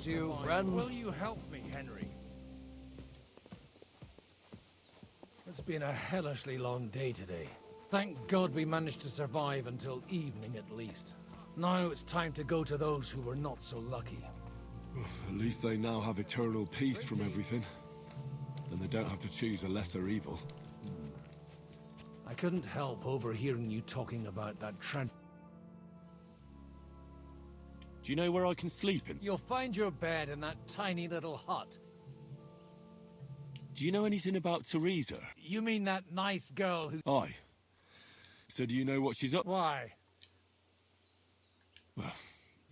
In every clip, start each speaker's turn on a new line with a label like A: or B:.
A: to you, friend.
B: Will you help me, Henry? It's been a hellishly long day today. Thank God we managed to survive until evening at least. Now it's time to go to those who were not so lucky.
C: At least they now have eternal peace from everything. And they don't have to choose a lesser evil.
B: I couldn't help overhearing you talking about that
C: Do you know where I can sleep in?
B: You'll find your bed in that tiny little hut.
C: Do you know anything about Theresa?
B: You mean that nice girl who...
C: Aye. So do you know what she's up...
B: Why?
C: Well,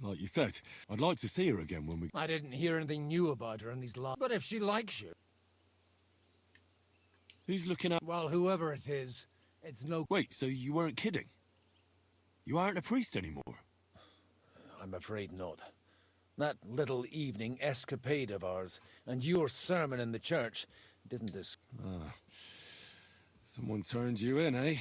C: like you said, I'd like to see her again when we...
B: I didn't hear anything new about her in these last... But if she likes you...
C: Who's looking at...
B: Well, whoever it is, it's no...
C: Wait, so you weren't kidding? You aren't a priest anymore?
B: I'm afraid not. That little evening escapade of ours, and your sermon in the church, didn't this...
C: Ah. Someone turned you in, eh?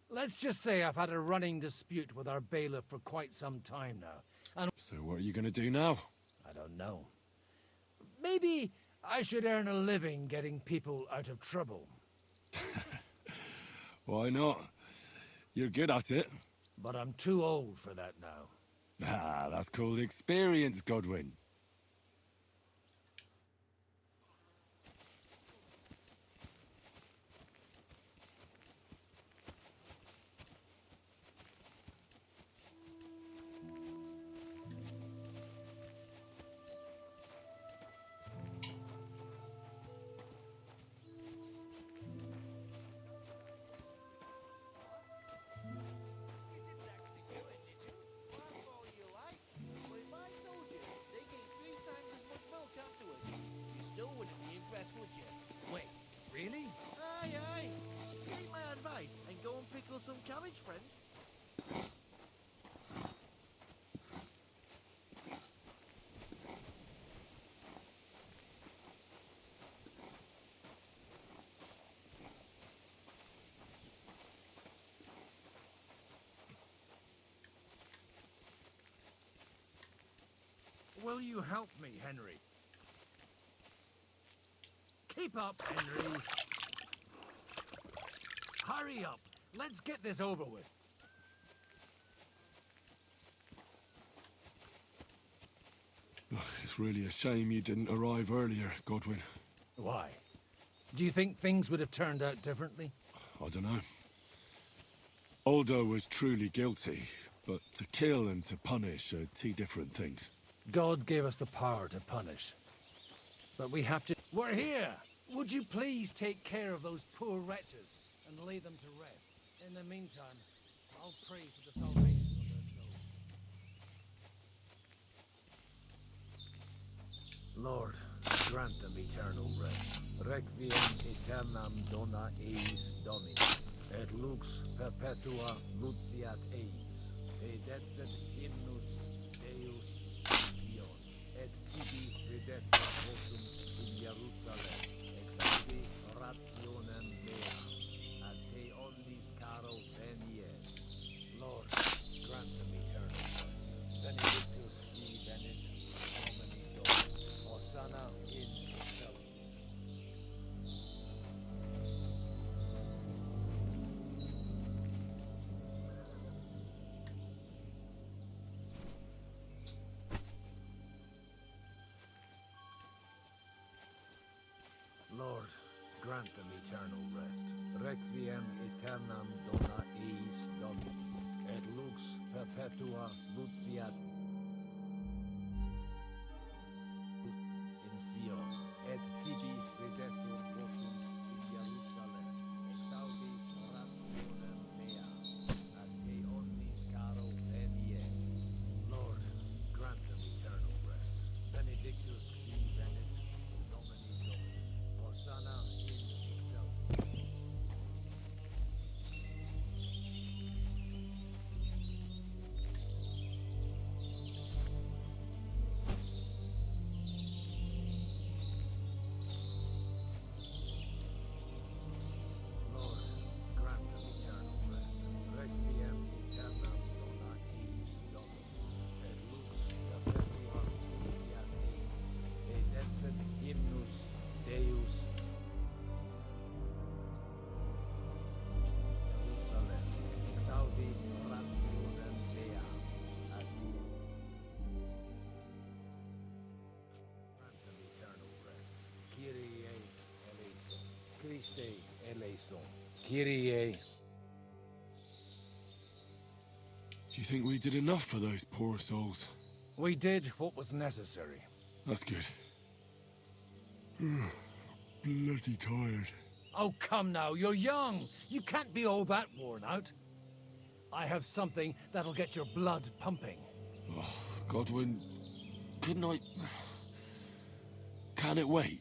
B: Let's just say I've had a running dispute with our bailiff for quite some time now, and...
C: So what are you gonna do now?
B: I don't know. Maybe I should earn a living getting people out of trouble.
C: Why not? You're good at it.
B: But I'm too old for that now.
C: Ah, that's called experience, Godwin.
B: Really?
D: Aye, aye. Take my advice and go and pickle some cabbage, friend.
B: Will you help me, Henry? Keep up, Henry. Hurry up. Let's get this over with.
C: It's really a shame you didn't arrive earlier, Godwin.
B: Why? Do you think things would have turned out differently?
C: I don't know. Aldo was truly guilty, but to kill and to punish are two different things.
B: God gave us the power to punish. But we have to... We're here! Would you please take care of those poor wretches and lay them to rest? In the meantime, I'll pray for the salvation of their souls. Lord, grant them eternal rest. Requiem aeternam dona eis Domini, et lux perpetua luceat eis, edexit hymnus Deus Sion, et tibi redexit votum in Jerusalem. Exaudi rationem mea, a te omnis caro venie. Lord, grant them eternal rest. Benedictus qui venit, Domini Domini, Hosanna in excelsis. Lord, grant them eternal rest. Requiem aeternam dona eis Domini, et lux perpetua luceat in Sion, et tibi redectur votum in Jerusalem. Exaudi rationem mea, a te omnis caro venie. Lord, grant them eternal rest. Benedictus qui venit, Domini Domini. Hosanna in excelsis. Christe eleison. Kyrie.
C: Do you think we did enough for those poor souls?
B: We did what was necessary.
C: That's good. Bloody tired.
B: Oh, come now, you're young. You can't be all that worn out. I have something that'll get your blood pumping.
C: Oh, Godwin, couldn't I... Can it wait?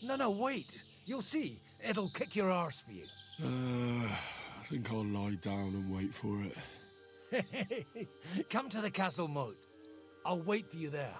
B: No, wait. You'll see. It'll kick your arse for you.
C: I think I'll lie down and wait for it.
B: Come to the castle moat. I'll wait for you there.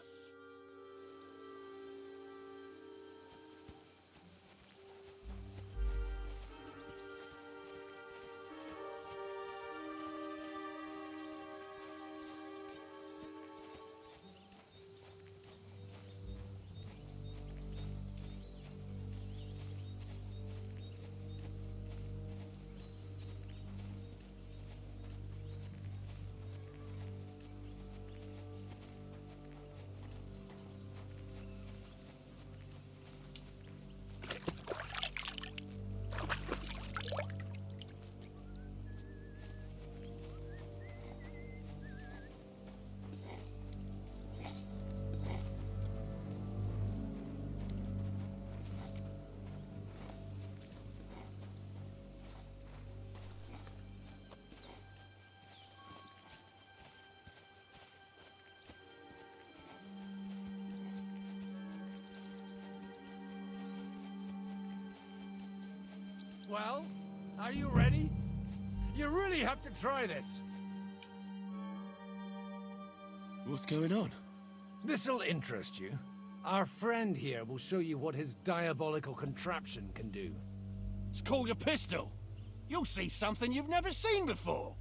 B: Well, are you ready? You really have to try this.
C: What's going on?
B: This'll interest you. Our friend here will show you what his diabolical contraption can do.
A: It's called a pistol. You'll see something you've never seen before.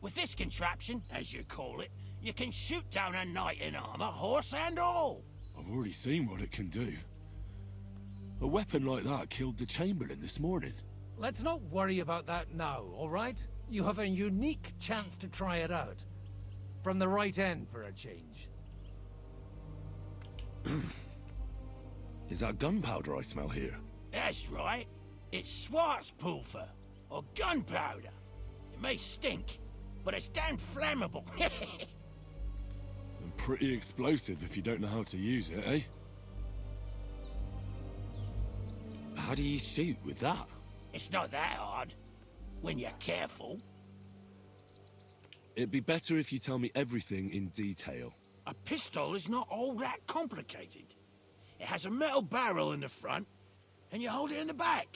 A: With this contraption, as you call it, you can shoot down a knight in armor, horse and all.
C: I've already seen what it can do. A weapon like that killed the Chamberlain this morning.
B: Let's not worry about that now, all right? You have a unique chance to try it out. From the right end for a change.
C: Is that gunpowder I smell here?
A: That's right. It's Schwarzpulver, or gunpowder. It may stink, but it's damn flammable.
C: And pretty explosive if you don't know how to use it, eh? How do you shoot with that?
A: It's not that hard, when you're careful.
C: It'd be better if you tell me everything in detail.
A: A pistol is not all that complicated. It has a metal barrel in the front, and you hold it in the back.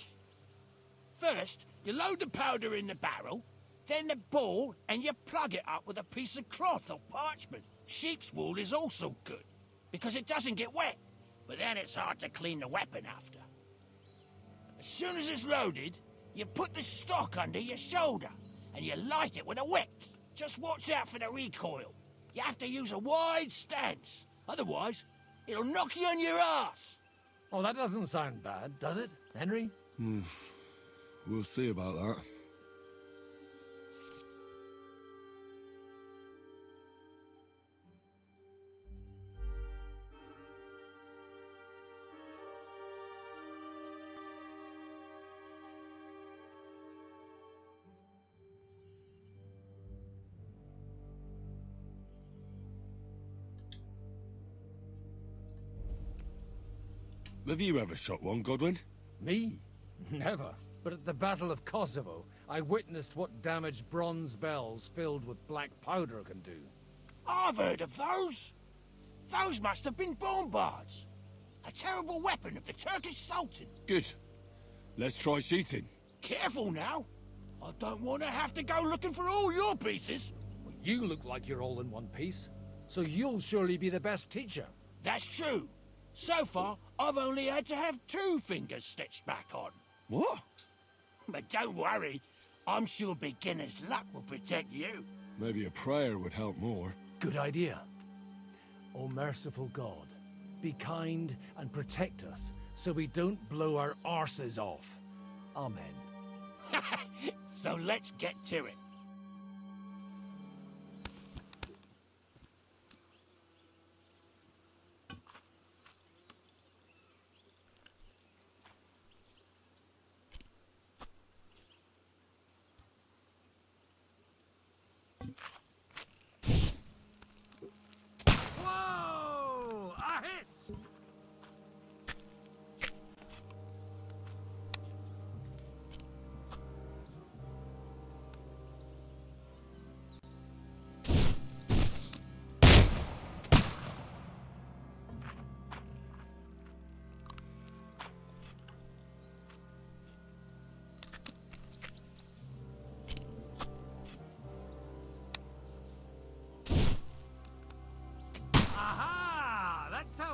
A: First, you load the powder in the barrel, then the ball, and you plug it up with a piece of cloth or parchment. Sheep's wool is also good, because it doesn't get wet, but then it's hard to clean the weapon after. As soon as it's loaded, you put the stock under your shoulder, and you light it with a wick. Just watch out for the recoil. You have to use a wide stance, otherwise it'll knock you on your ass.
B: Oh, that doesn't sound bad, does it, Henry?
C: We'll see about that. Have you ever shot one, Godwin?
B: Me? Never. But at the Battle of Kosovo, I witnessed what damage bronze bells filled with black powder can do.
A: I've heard of those. Those must have been bombards. A terrible weapon of the Turkish Sultan.
C: Good. Let's try shooting.
A: Careful now. I don't want to have to go looking for all your pieces.
B: Well, you look like you're all in one piece, so you'll surely be the best teacher.
A: That's true. So far, I've only had to have 2 fingers stitched back on.
C: What?
A: But don't worry. I'm sure beginner's luck will protect you.
C: Maybe a prayer would help more.
B: Good idea. O merciful God, be kind and protect us so we don't blow our arses off. Amen.
A: So let's get to it.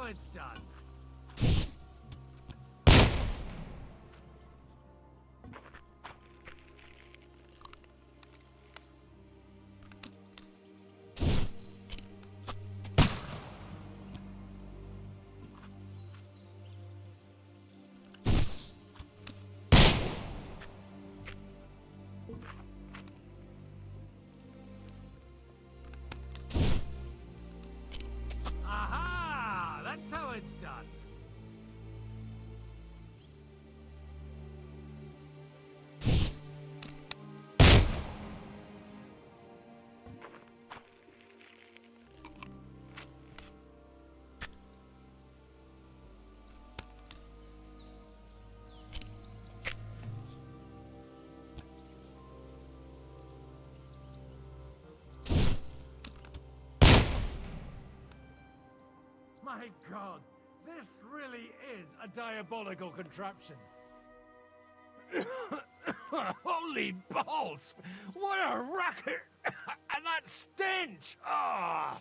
B: it's done. Aha! That's how it's done. My God, this really is a diabolical contraption. Holy balls! What a racket! And that stench! Ah!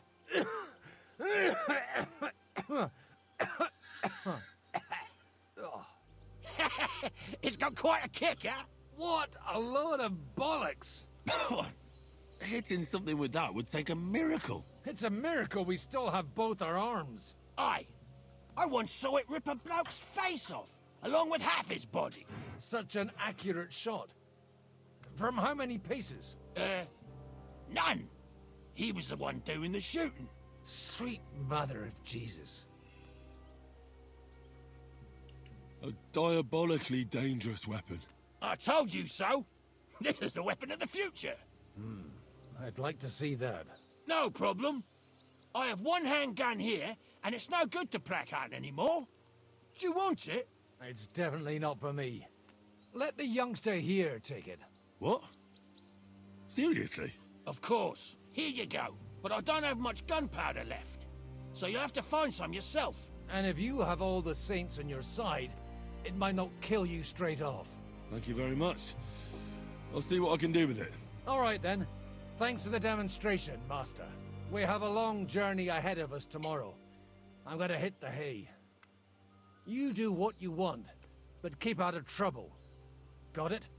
A: It's got quite a kick, huh?
B: What a load of bollocks!
C: Hitting something with that would take a miracle.
B: It's a miracle we still have both our arms.
A: Aye. I once saw it rip a bloke's face off, along with half his body.
B: Such an accurate shot. From how many paces?
A: None. He was the one doing the shooting.
B: Sweet mother of Jesus.
C: A diabolically dangerous weapon.
A: I told you so. This is the weapon of the future.
B: I'd like to see that.
A: No problem. I have one handgun here, and it's no good to placard anymore. Do you want it?
B: It's definitely not for me. Let the youngster here take it.
C: What? Seriously?
A: Of course. Here you go. But I don't have much gunpowder left. So you'll have to find some yourself.
B: And if you have all the saints on your side, it might not kill you straight off.
C: Thank you very much. I'll see what I can do with it.
B: All right then. Thanks for the demonstration, Master. We have a long journey ahead of us tomorrow. I'm gonna hit the hay. You do what you want, but keep out of trouble. Got it?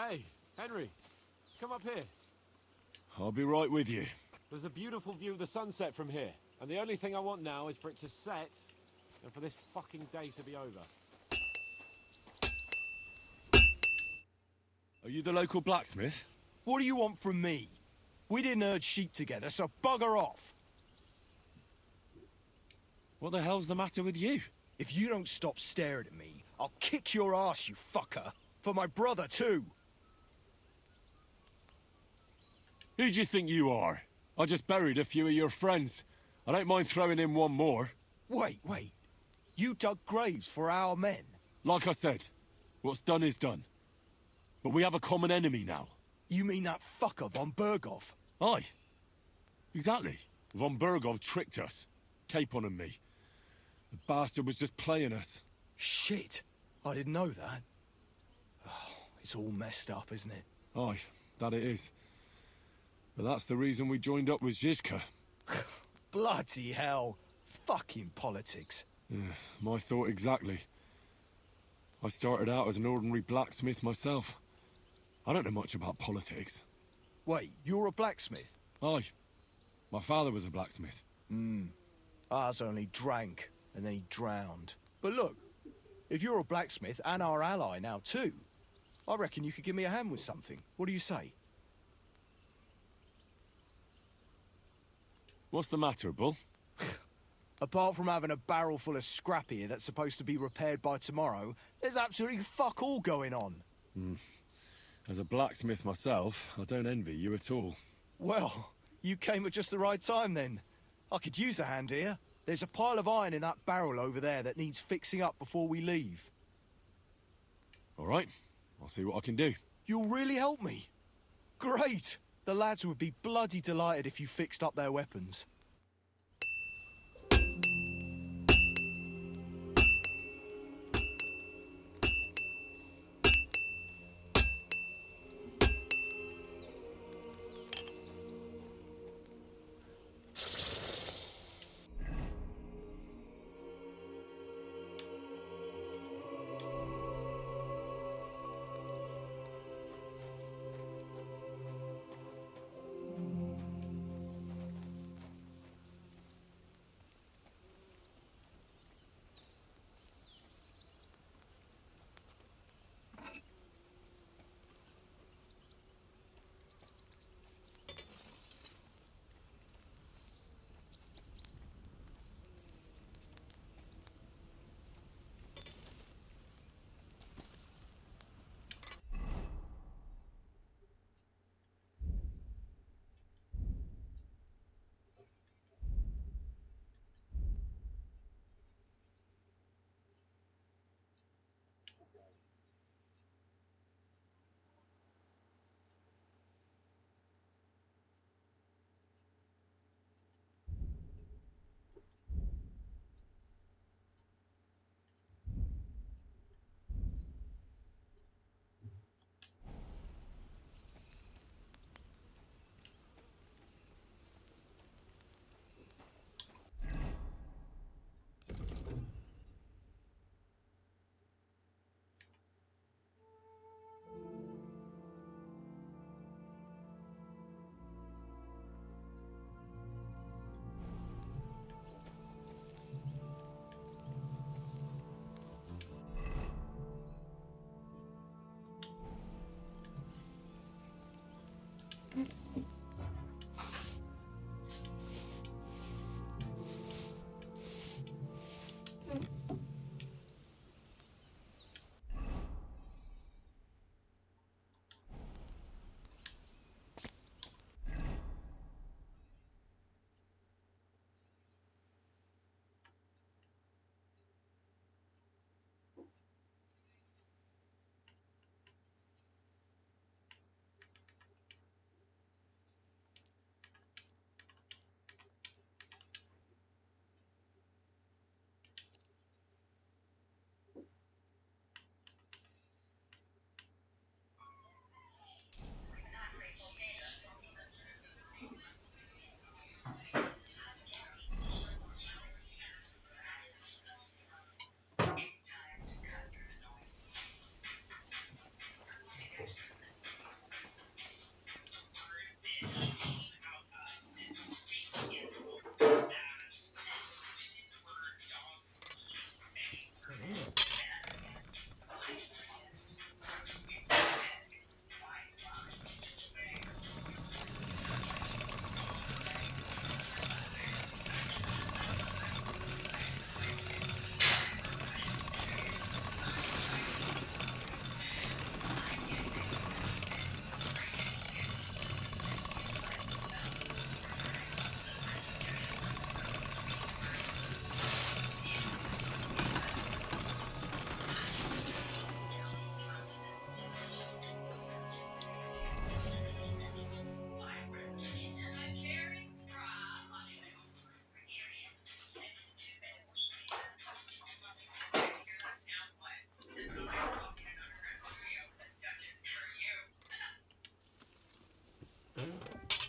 E: Hey, Henry, come up here.
C: I'll be right with you.
E: There's a beautiful view of the sunset from here, and the only thing I want now is for it to set, and for this fucking day to be over.
C: Are you the local blacksmith?
F: What do you want from me? We didn't herd sheep together, so bugger off.
C: What the hell's the matter with you?
F: If you don't stop staring at me, I'll kick your ass, you fucker. For my brother, too.
C: Who do you think you are? I just buried a few of your friends. I don't mind throwing in one more.
F: Wait. You dug graves for our men?
C: Like I said, what's done is done. But we have a common enemy now.
F: You mean that fucker von Bergov?
C: Aye. Exactly. Von Bergov tricked us. Capon and me. The bastard was just playing us.
F: Shit. I didn't know that. Oh, it's all messed up, isn't it?
C: Aye, that it is. But that's the reason we joined up with Zizka.
F: Bloody hell. Fucking politics.
C: Yeah, my thought exactly. I started out as an ordinary blacksmith myself. I don't know much about politics.
F: Wait, you're a blacksmith?
C: Aye. My father was a blacksmith.
F: Ours only drank, and then he drowned. But look, if you're a blacksmith and our ally now too, I reckon you could give me a hand with something. What do you say?
C: What's the matter, Bull?
F: Apart from having a barrel full of scrap here that's supposed to be repaired by tomorrow, there's absolutely fuck all going on.
C: As a blacksmith myself, I don't envy you at all.
F: Well, you came at just the right time then. I could use a hand here. There's a pile of iron in that barrel over there that needs fixing up before we leave.
C: All right, I'll see what I can do.
F: You'll really help me? Great! The lads would be bloody delighted if you fixed up their weapons.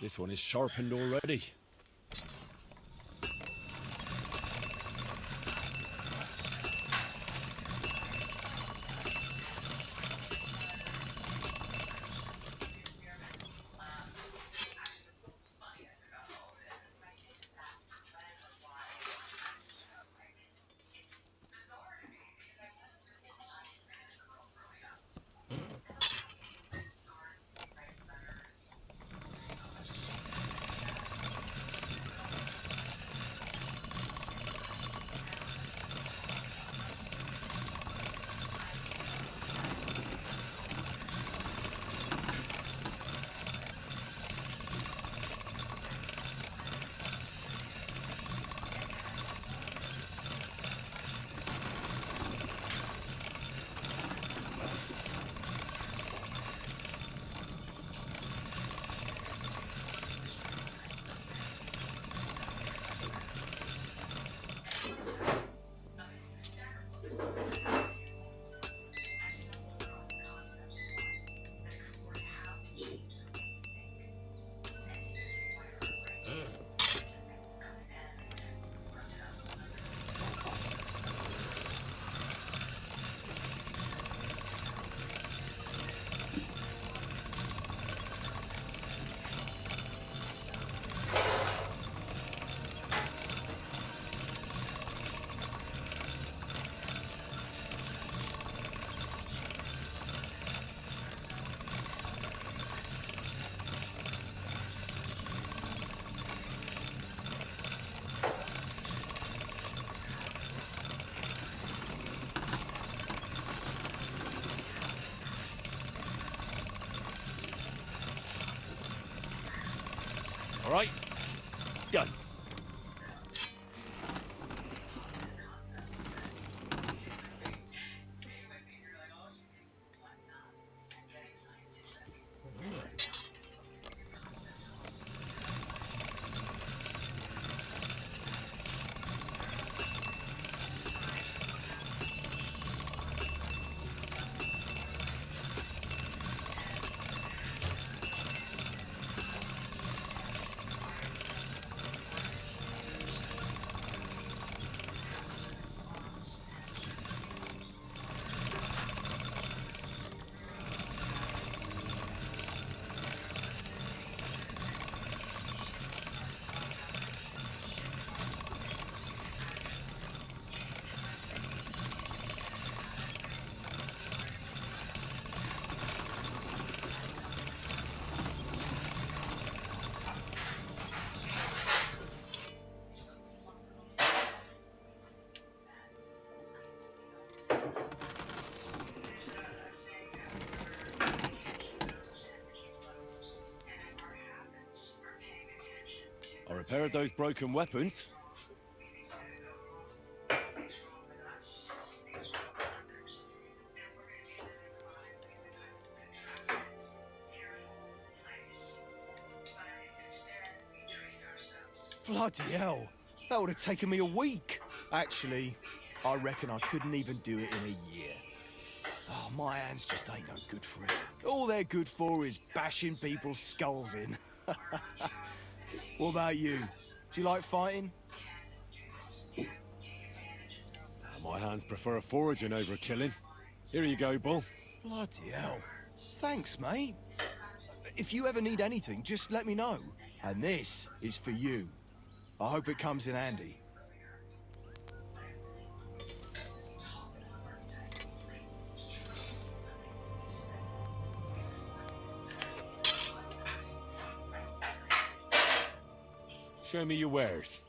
C: This one is sharpened already.
E: I repaired those broken weapons.
F: Bloody hell. That would have taken me a week. Actually, I reckon I couldn't even do it in a year. Oh, my hands just ain't no good for it. All they're good for is bashing people's skulls in. What about you? Do you like fighting?
E: My hands prefer foraging over killing. Here you go, Bull.
F: Bloody hell. Thanks, mate. If you ever need anything, just let me know. And this is for you. I hope it comes in handy.
E: Show me your wares.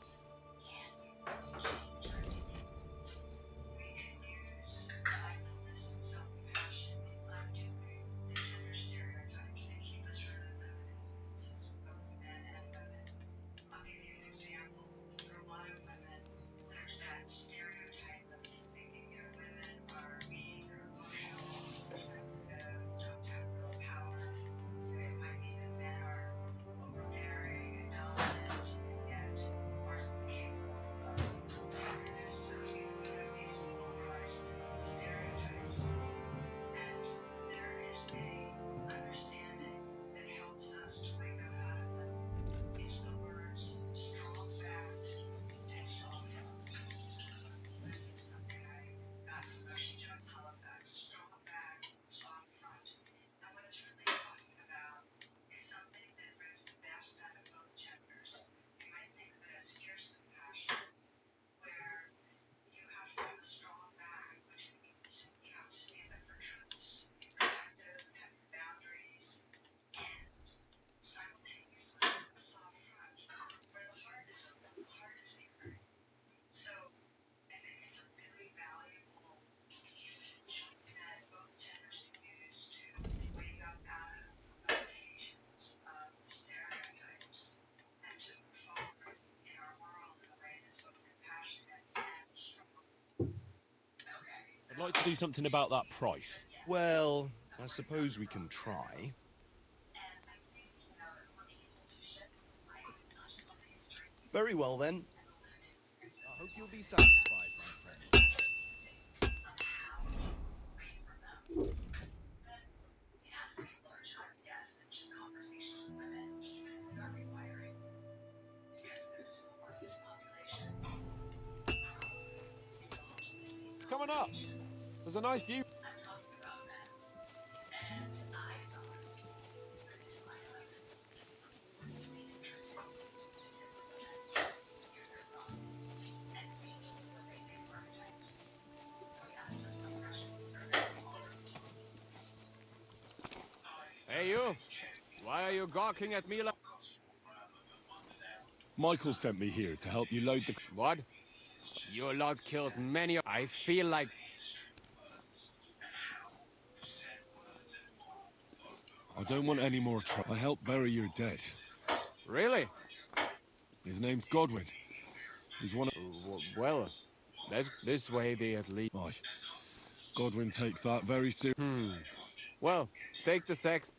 E: I'd like to do something about that price.
F: Well, I suppose we can try. Very well, then. I hope you'll be satisfied, my friend.
E: Coming up. There's a nice view. Hey, you. Why are you gawking at me like...
C: Michael sent me here to help you load the...
E: What? Your lot killed many... I feel like...
C: I don't want any more trouble. I helped bury your dead.
E: Really?
C: His name's Godwin. He's one of...
E: Well, this way they at least...
C: Right. Godwin takes that very seriously.
E: Well, take the sex...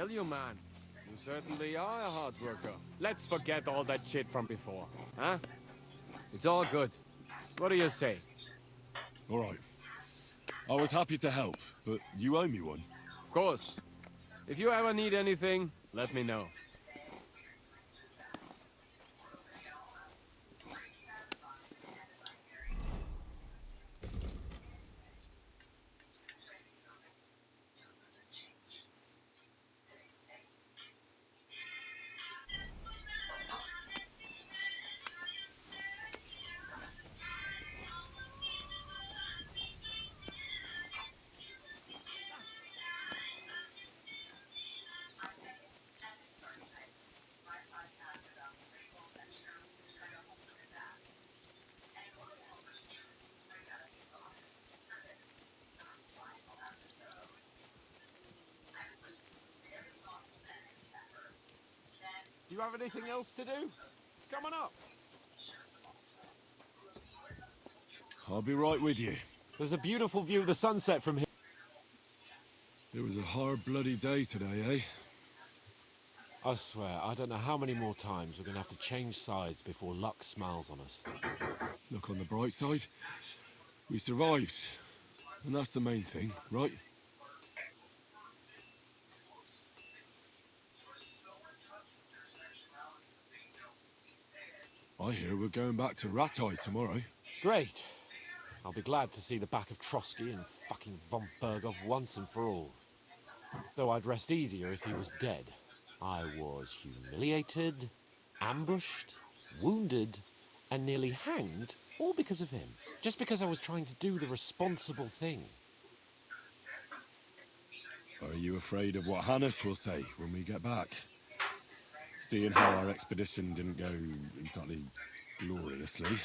G: tell you, man. You certainly are a hard worker.
E: Let's forget all that shit from before, huh? It's all good. What do you say?
C: All right. I was happy to help, but you owe me one.
G: Of course. If you ever need anything, let me know.
E: Do you have anything else to do? Come on up.
C: I'll be right with you.
E: There's a beautiful view of the sunset from here.
C: It was a hard, bloody day today, eh?
E: I swear, I don't know how many more times we're going to have to change sides before luck smiles on us.
C: Look on the bright side. We survived. And that's the main thing, right? I hear we're going back to Ratai tomorrow.
E: Great. I'll be glad to see the back of Trotsky and fucking von Bergov once and for all. Though I'd rest easier if he was dead. I was humiliated, ambushed, wounded, and nearly hanged, all because of him. Just because I was trying to do the responsible thing.
C: Are you afraid of what Hannes will say when we get back? Seeing how our expedition didn't go exactly gloriously.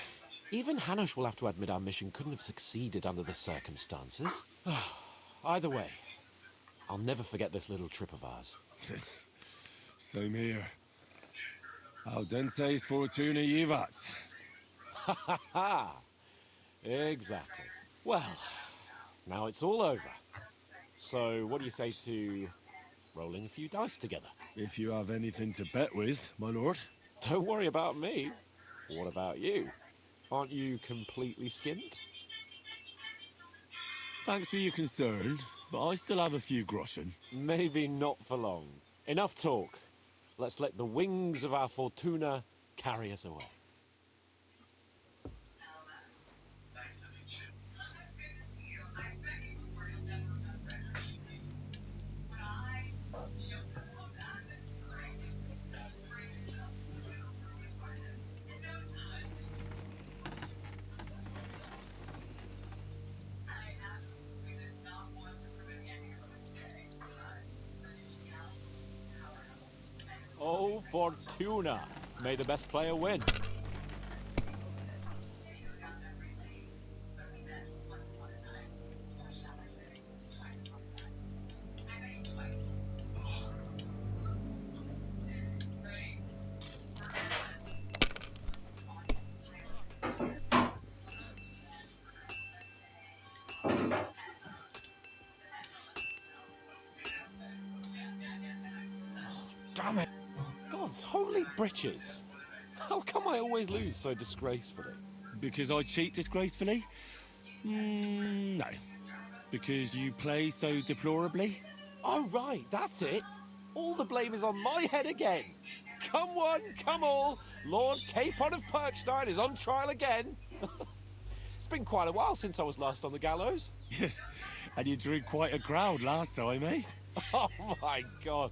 E: Even Hanush will have to admit our mission couldn't have succeeded under the circumstances. Either way, I'll never forget this little trip of ours.
C: Same here. Audentes fortuna jivat.
E: Ha ha ha! Exactly. Well, now it's all over. So what do you say to rolling a few dice together?
C: If you have anything to bet with, my lord.
E: Don't worry about me. What about you? Aren't you completely skint?
C: Thanks for your concern, but I still have a few groschen.
E: Maybe not for long. Enough talk. Let's let the wings of our Fortuna carry us away. Oh, Fortuna! May the best player win. Damn it! God's holy britches! How come I always lose so disgracefully?
C: Because I cheat disgracefully? No. Because you play so deplorably?
E: Oh, right, that's it. All the blame is on my head again. Come one, come all. Lord Capon of Perkstein is on trial again. It's been quite a while since I was last on the gallows.
C: And you drew quite a crowd last time, eh?
E: Oh, my God.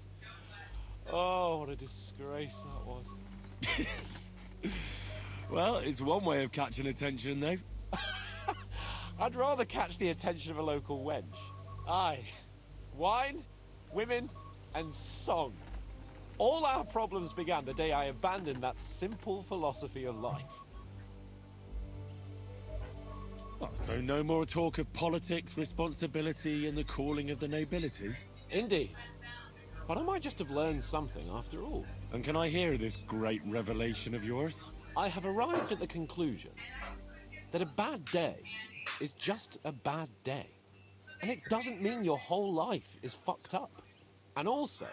E: Oh, what a disgrace that was.
C: Well, it's one way of catching attention, though.
E: I'd rather catch the attention of a local wench. Aye. Wine, women, and song. All our problems began the day I abandoned that simple philosophy of life.
C: Oh, so no more talk of politics, responsibility, and the calling of the nobility?
E: Indeed. But I might just have learned something after all.
C: And can I hear this great revelation of yours?
E: I have arrived at the conclusion that a bad day is just a bad day. And it doesn't mean your whole life is fucked up. And also,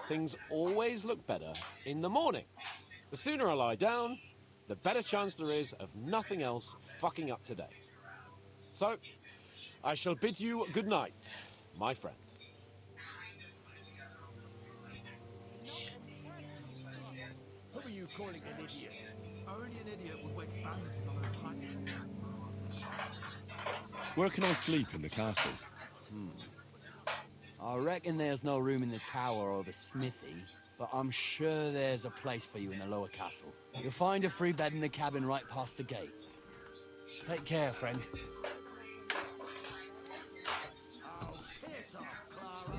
E: Things always look better in the morning. The sooner I lie down, the better chance there is of nothing else fucking up today. So, I shall bid you good night, my friend.
D: Who are you calling an idiot? Only an idiot would waste bandages on those blankets.
C: Where can I sleep in the castle?
H: I reckon there's no room in the tower or the smithy, but I'm sure there's a place for you in the lower castle. You'll find a free bed in the cabin right past the gate. Take care, friend.
D: Piss off, Clara.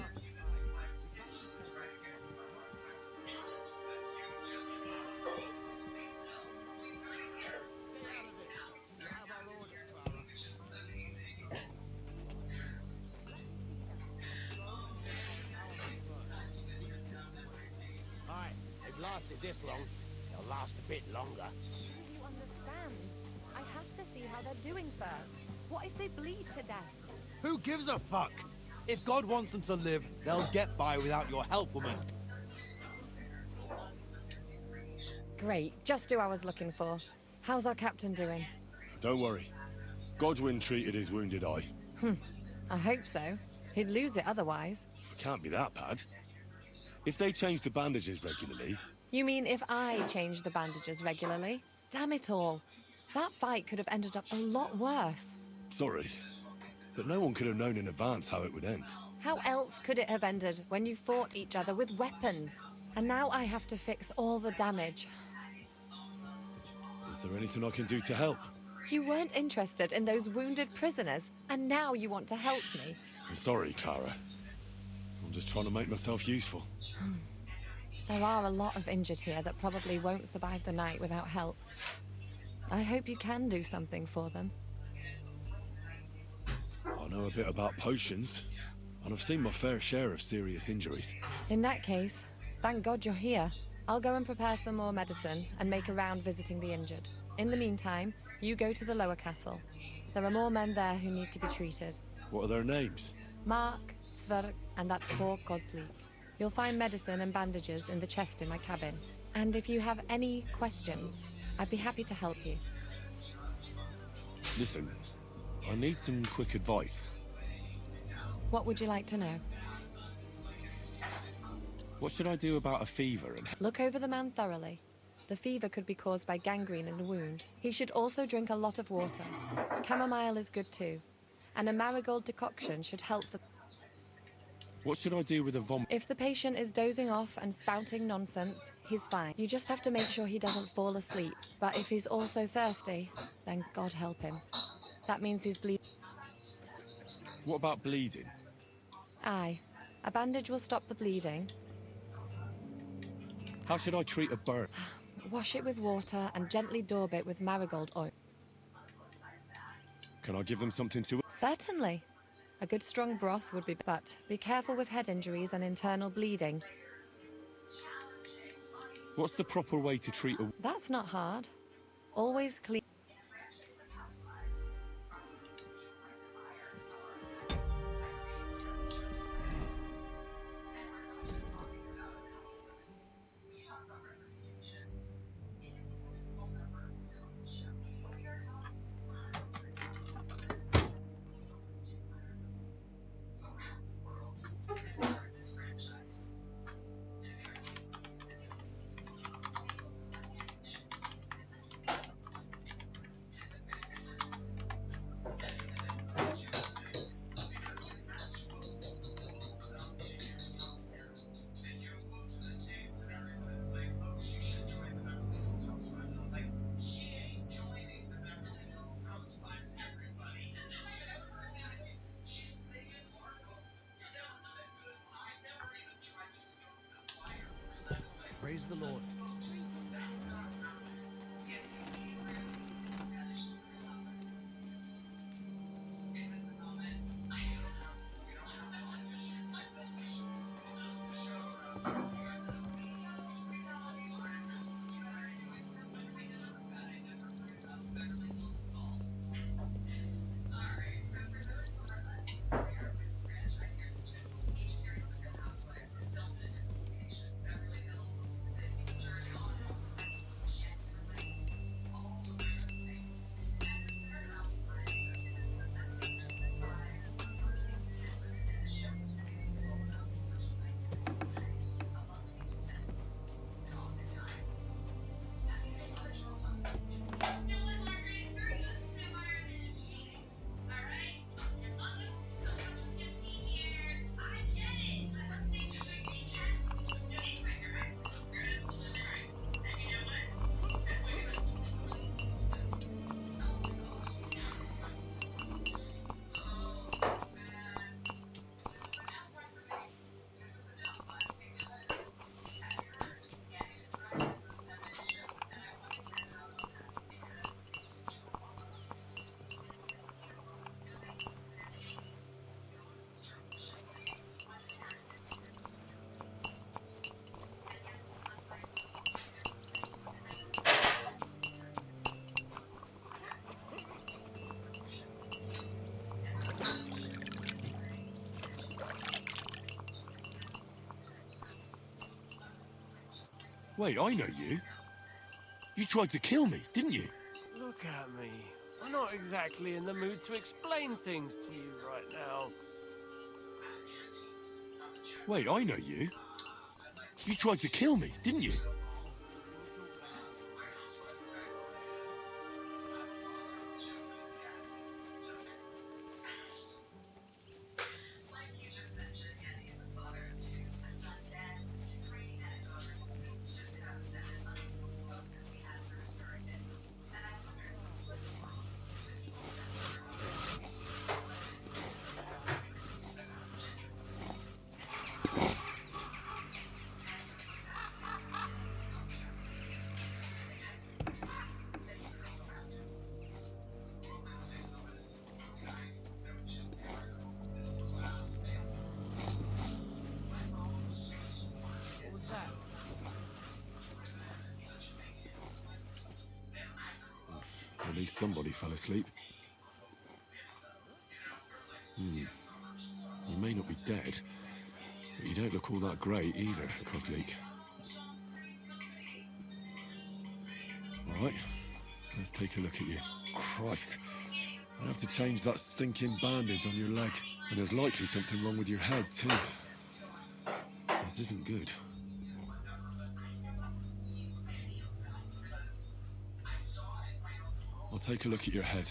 A: Aye, they've lasted this long. They'll last a bit longer.
I: Do you understand? I have to see how they're doing first. What if they bleed to death?
F: Who gives a fuck? If God wants them to live, they'll get by without your help, woman.
I: Great, just who I was looking for. How's our captain doing?
C: Don't worry. Godwin treated his wounded eye.
I: I hope so. He'd lose it otherwise.
C: Can't be that bad. If they change the bandages regularly,
I: You mean if I change the bandages regularly? Damn it all. That fight could have ended up a lot worse.
C: sorry, but no one could have known in advance how it would end.
I: How else could it have ended when you fought each other with weapons? And now I have to fix all the damage.
C: Is there anything I can do to help?
I: You weren't interested in those wounded prisoners, and now you want to help me.
C: I'm sorry, Clara. I'm just trying to make myself useful.
I: There are a lot of injured here that probably won't survive the night without help. I hope you can do something for them.
C: I know a bit about potions, and I've seen my fair share of serious injuries.
I: In that case, thank God you're here. I'll go and prepare some more medicine and make a round visiting the injured. In the meantime, you go to the lower castle. There are more men there who need to be treated.
C: What are their names?
I: Mark, Sverk, and that poor Godsley. You'll find medicine and bandages in the chest in my cabin. And if you have any questions, I'd be happy to help you.
C: Listen, I need some quick advice.
I: What would you like to know?
C: What should I do about a fever and...
I: Look over the man thoroughly. The fever could be caused by gangrene in the wound. He should also drink a lot of water. Chamomile is good too. And a marigold decoction should help the...
C: What should I do with a vom...
I: If the patient is dozing off and spouting nonsense, he's fine. You just have to make sure he doesn't fall asleep. But if he's also thirsty, then God help him. That means he's bleeding.
C: What about bleeding?
I: Aye. A bandage will stop the bleeding.
C: How should I treat a burn?
I: Wash it with water and gently daub it with marigold oil.
C: Can I give them something to...
I: Certainly. A good strong broth would be, but be careful with head injuries and internal bleeding.
C: What's the proper way to treat a...
I: That's not hard. Always clean.
B: Praise the Lord.
C: Wait, I know you. You tried to kill me, didn't you?
G: Look at me. I'm not exactly in the mood to explain things to you right now.
C: Wait, I know you. You tried to kill me, didn't you? At least somebody fell asleep. You may not be dead, but you don't look all that great either, Kozlik. Alright, let's take a look at you. Christ, I have to change that stinking bandage on your leg. And there's likely something wrong with your head, too. This isn't good. I'll take a look at your head.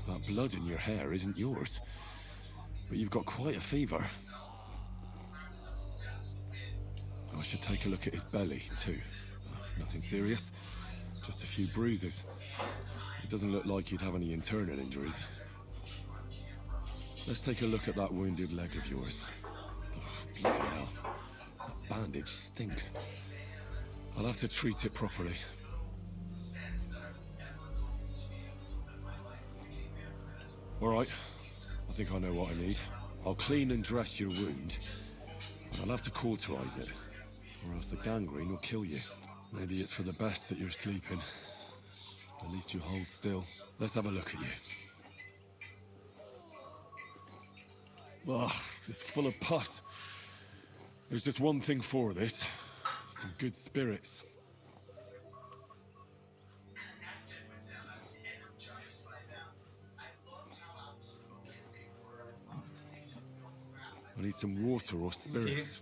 C: That blood in your hair isn't yours, but you've got quite a fever. I should take a look at his belly, too. Nothing serious, just a few bruises. It doesn't look like he'd have any internal injuries. Let's take a look at that wounded leg of yours. Oh, bloody hell. That bandage stinks. I'll have to treat it properly. Alright, I think I know what I need. I'll clean and dress your wound, but I'll have to cauterize it, or else the gangrene will kill you. Maybe it's for the best that you're sleeping. At least you hold still. Let's have a look at you. Ugh, it's full of pus. There's just one thing for this. Some good spirits. I need some water or spirits.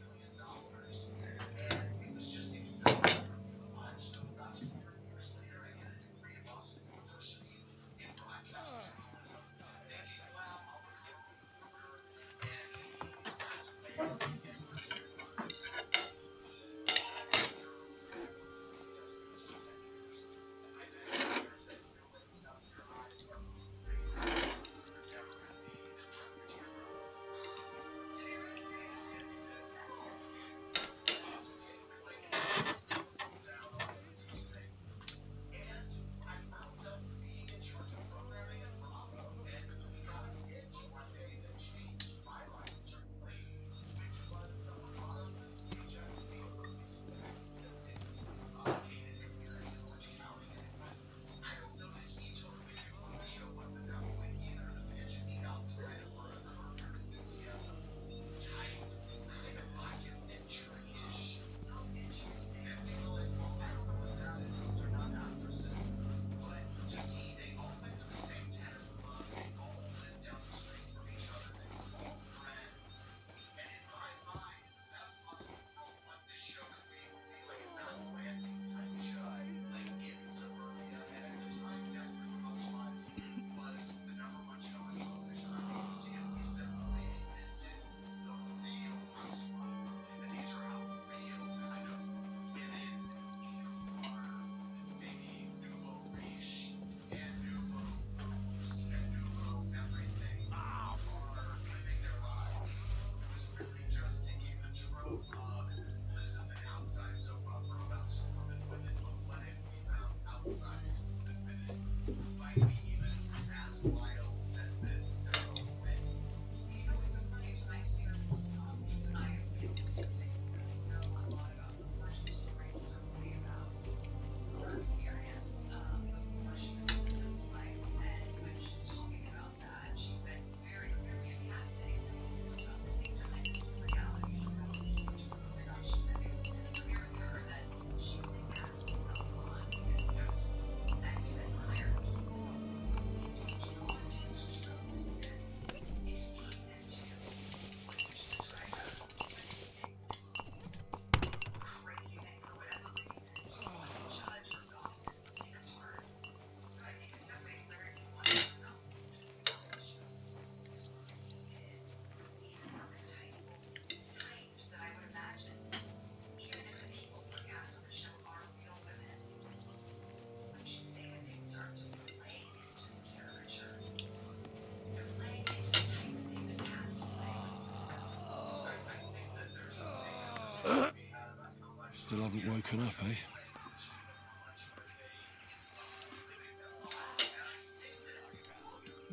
C: still haven't woken up, eh?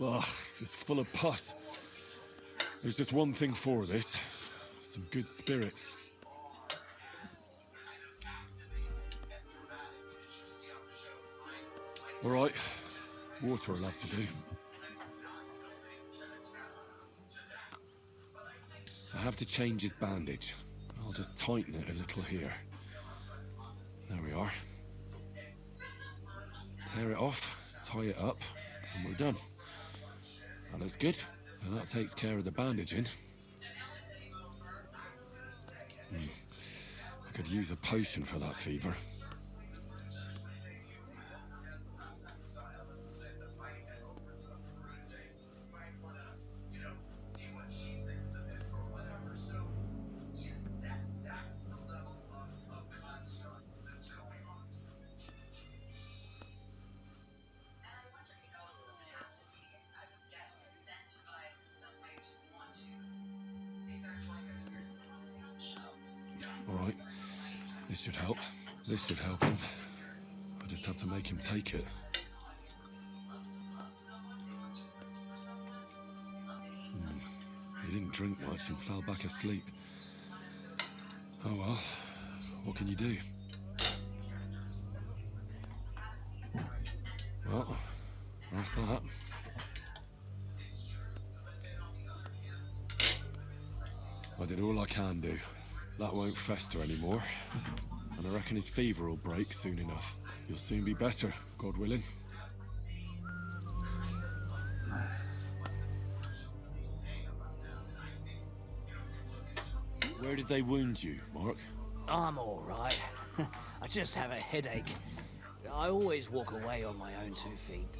C: Oh, it's full of pus. There's just one thing for this. Some good spirits. All right. Water will have to do. I have to change his bandage. I'll just tighten it a little here. There we are. Tear it off, tie it up, and we're done. That looks good. And that takes care of the bandaging. I could use a potion for that fever. Alright, this should help. This should help him. I just have to make him take it. He didn't drink much and fell back asleep. Oh well, what can you do? Well, that's that. I did all I can do. That won't fester anymore. And I reckon his fever will break soon enough. He'll soon be better, God willing. Where did they wound you, Mark?
J: I'm all right. I just have a headache. I always walk away on my own 2 feet.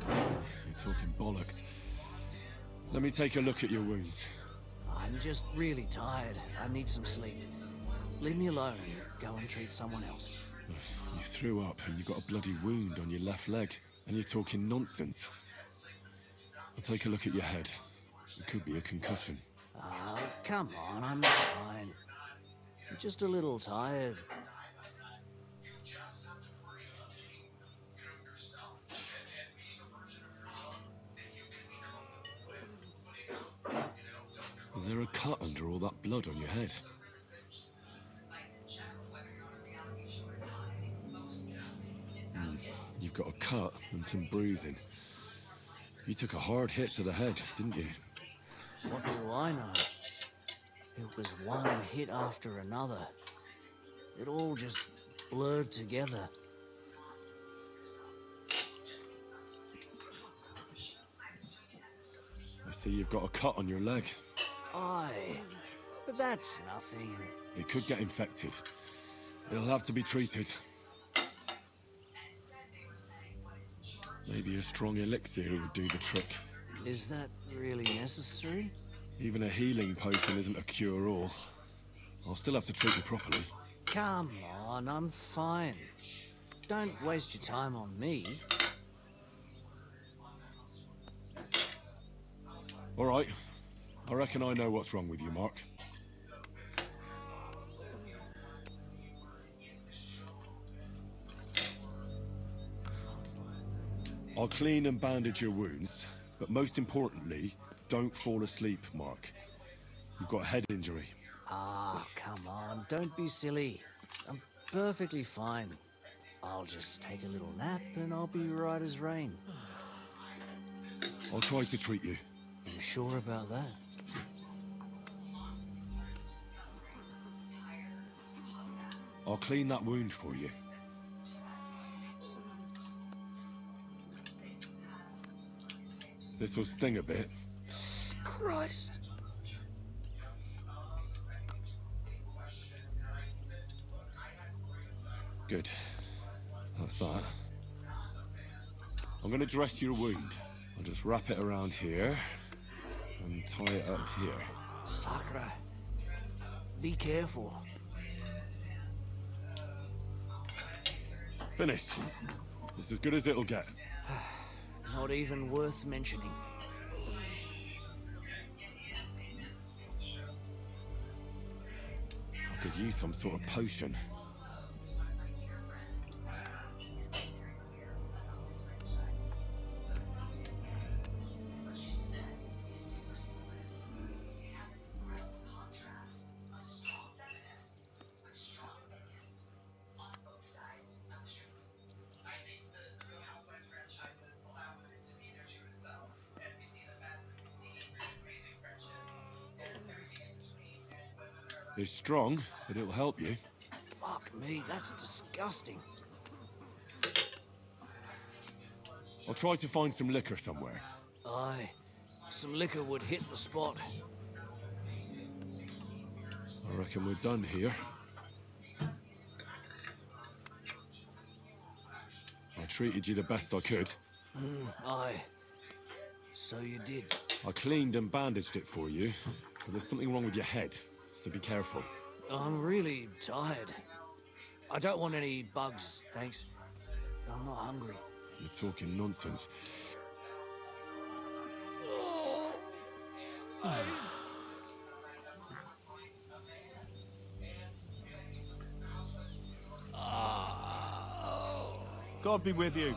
C: You're talking bollocks. Let me take a look at your wounds.
J: I'm just really tired. I need some sleep. Leave me alone and go and treat someone else.
C: You threw up and you got a bloody wound on your left leg. And you're talking nonsense. I'll take a look at your head. It could be a concussion.
J: Oh, come on, I'm fine. I'm just a little tired.
C: Is there a cut under all that blood on your head? You've got a cut and some bruising. You took a hard hit to the head, didn't you?
J: What do I know? It was one hit after another. It all just blurred together.
C: I see you've got a cut on your leg.
J: Aye, but that's nothing.
C: It could get infected. It'll have to be treated. Maybe a strong elixir would do the trick.
J: Is that really necessary?
C: Even a healing potion isn't a cure-all. I'll still have to treat you properly.
J: Come on, I'm fine. Don't waste your time on me.
C: All right. I reckon I know what's wrong with you, Mark. I'll clean and bandage your wounds, but most importantly, don't fall asleep, Mark. You've got a head injury.
J: Ah, come on, don't be silly. I'm perfectly fine. I'll just take a little nap and I'll be right as rain.
C: I'll try to treat you.
J: You sure about that?
C: I'll clean that wound for you. This will sting a bit.
J: Christ.
C: Good. That's that. I'm gonna dress your wound. I'll just wrap it around here and tie it up here.
J: Sakra. Be careful.
C: Finished. It's as good as it'll get.
J: Not even worth mentioning.
C: I Could use some sort of potion. It's strong, but it'll help you.
J: Fuck me, that's disgusting.
C: I'll try to find some liquor somewhere.
J: Aye, some liquor would hit the spot.
C: I reckon we're done here. I treated you the best I could.
J: Aye. So you did.
C: I cleaned and bandaged it for you, but there's something wrong with your head, so be careful.
J: I'm really tired. I don't want any bugs, thanks. I'm not hungry.
C: You're talking nonsense.
F: God be with you.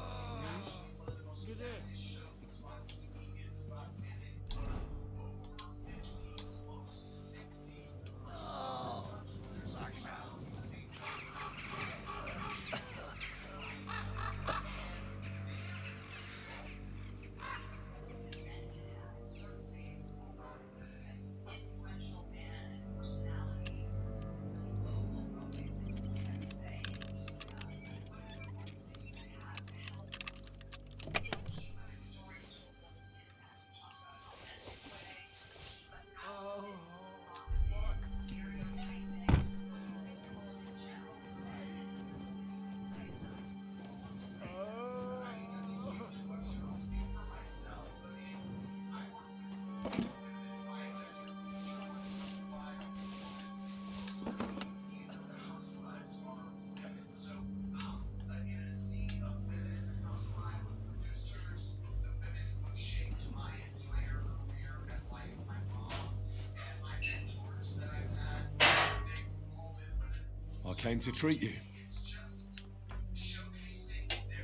C: I came to treat you.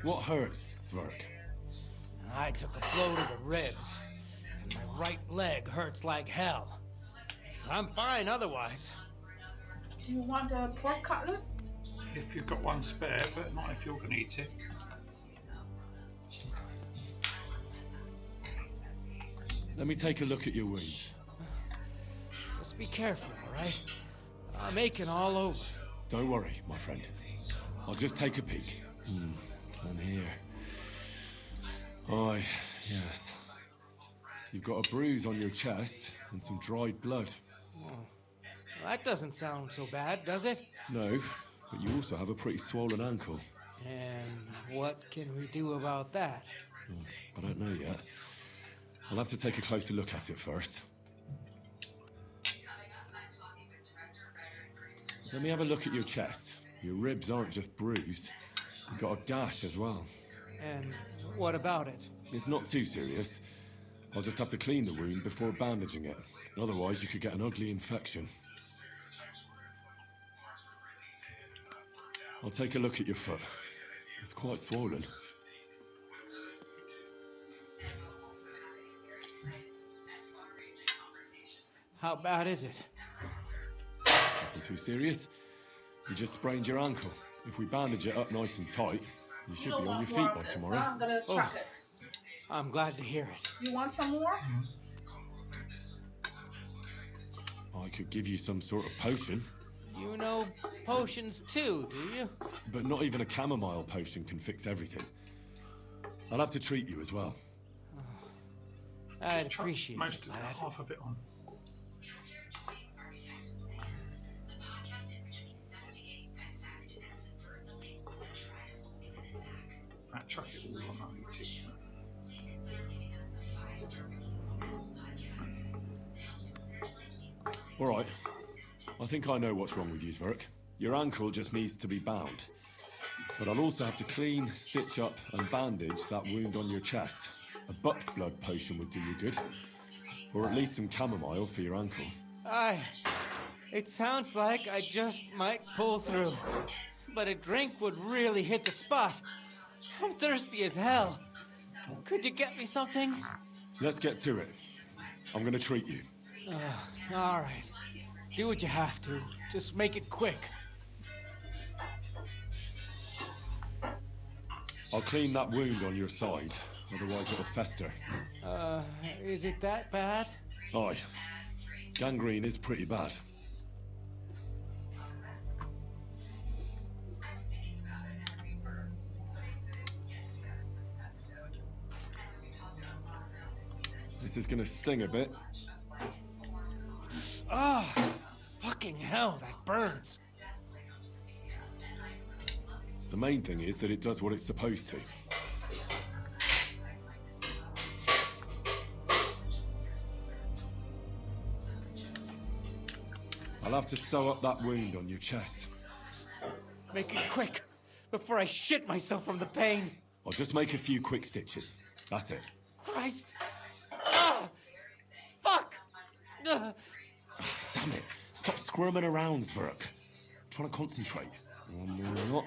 C: What hurts, Verk?
G: I took a blow to the ribs, and my right leg hurts like hell. I'm fine otherwise.
K: Do you want a pork cutlet?
L: If you've got one spare, but not if you're going to eat it.
C: Let me take a look at your wounds.
G: Just be careful, all right? I'm aching all over.
C: Don't worry, my friend. I'll just take a peek. And here. Aye, yes. You've got a bruise on your chest and some dried blood.
G: Well, that doesn't sound so bad, does it?
C: No, but you also have a pretty swollen ankle.
G: And what can we do about that?
C: I don't know yet. I'll have to take a closer look at it first. Let me have a look at your chest. Your ribs aren't just bruised. You've got a gash as well.
G: And what about it?
C: It's not too serious. I'll just have to clean the wound before bandaging it. Otherwise, you could get an ugly infection. I'll take a look at your foot. It's quite swollen.
G: How bad is it?
C: Nothing too serious. You just sprained your ankle. If we bandage it up nice and tight, you should be on your feet by tomorrow.
K: I'm gonna chuck it.
G: I'm glad to hear it.
K: You want some more?
C: I could give you some sort of potion.
G: You know potions too, do you?
C: But not even a chamomile potion can fix everything. I'll have to treat you as well.
G: I'd appreciate
L: Most
G: it,
L: of
G: lad.
L: it, half of it on. That chuck it all on, I'll eat it.
C: All right. I think I know what's wrong with you, Zverk. Your ankle just needs to be bound. But I'll also have to clean, stitch up, and bandage that wound on your chest. A buck's blood potion would do you good. Or at least some chamomile for your ankle.
G: Aye. It sounds like I just might pull through. But a drink would really hit the spot. I'm thirsty as hell. Could you get me something?
C: Let's get to it. I'm gonna treat you.
G: All right. Do what you have to. Just make it quick.
C: I'll clean that wound on your side, otherwise it'll fester.
G: Is it that bad?
C: Aye. Gangrene is pretty bad. This is gonna sting a bit.
G: Fucking hell, that burns.
C: The main thing is that it does what it's supposed to. I'll have to sew up that wound on your chest.
G: Make it quick, before I shit myself from the pain.
C: I'll just make a few quick stitches. That's it.
G: Christ. Fuck!
C: Damn it. Stop squirming around, Zverk. I'm trying to concentrate. One more.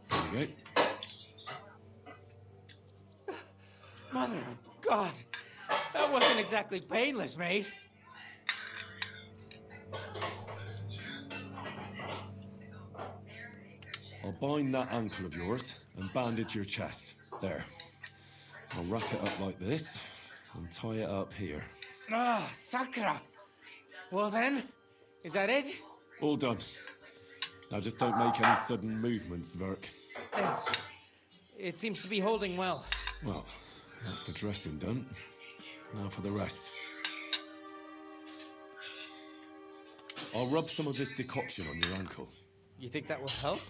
C: There we go.
G: Mother of God. That wasn't exactly painless, mate.
C: I'll bind that ankle of yours and bandage your chest. There. I'll wrap it up like this and tie it up here.
G: Sakra. Well then, is that it?
C: All done. Now just don't make any sudden movements, Zverk.
G: Thanks. It seems to be holding well.
C: Well, that's the dressing done. Now for the rest. I'll rub some of this decoction on your ankle.
G: You think that will help?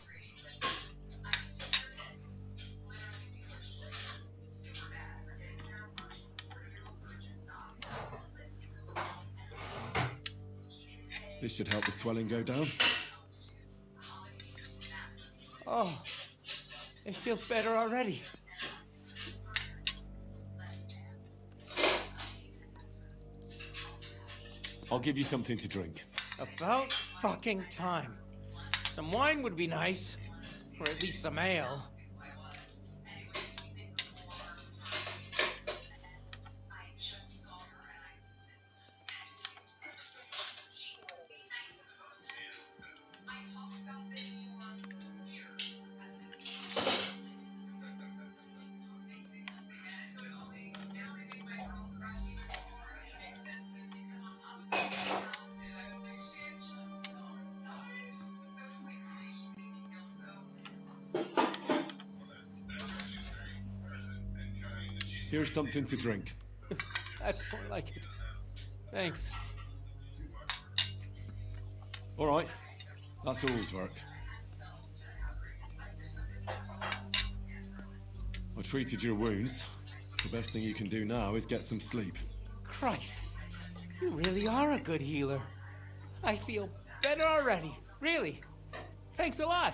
C: This should help the swelling go down.
G: Oh, it feels better already.
C: I'll give you something to drink.
G: About fucking time. Some wine would be nice, or at least some ale.
C: Here's something to drink.
G: That's more like it. Thanks.
C: All right. That's all's work. I treated your wounds. The best thing you can do now is get some sleep.
G: Christ, you really are a good healer. I feel better already. Really. Thanks a lot.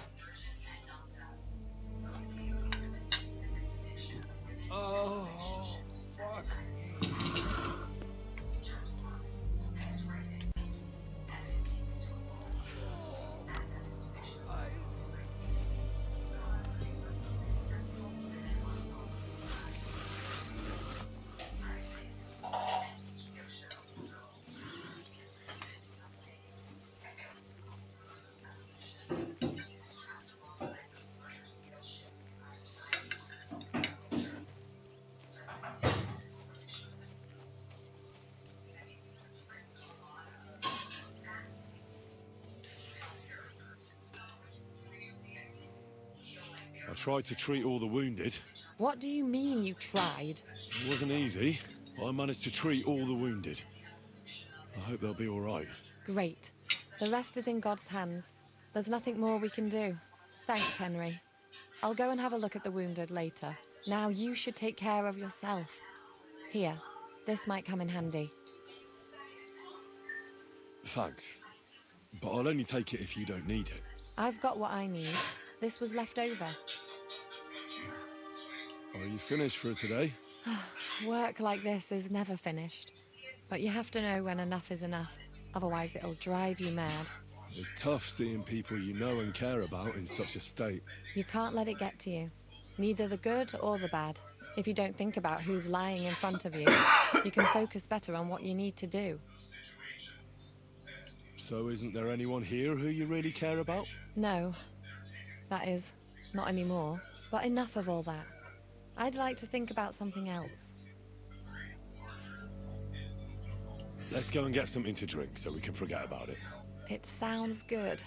B: Oh, fuck.
C: I tried to treat all the wounded.
I: What do you mean you tried?
C: It wasn't easy, but I managed to treat all the wounded. I hope they'll be all right.
I: Great. The rest is in God's hands. There's nothing more we can do. Thanks, Henry. I'll go and have a look at the wounded later. Now you should take care of yourself. Here, this might come in handy.
C: Thanks. But I'll only take it if you don't need it.
I: I've got what I need. This was left over.
C: Are you finished for today?
I: Work like this is never finished. But you have to know when enough is enough. Otherwise, it'll drive you mad.
C: It's tough seeing people you know and care about in such a state.
I: You can't let it get to you. Neither the good or the bad. If you don't think about who's lying in front of you, you can focus better on what you need to do.
C: So isn't there anyone here who you really care about?
I: No. That is, not anymore. But enough of all that. I'd like to think about something else.
C: Let's go and get something to drink so we can forget about it.
I: It sounds good.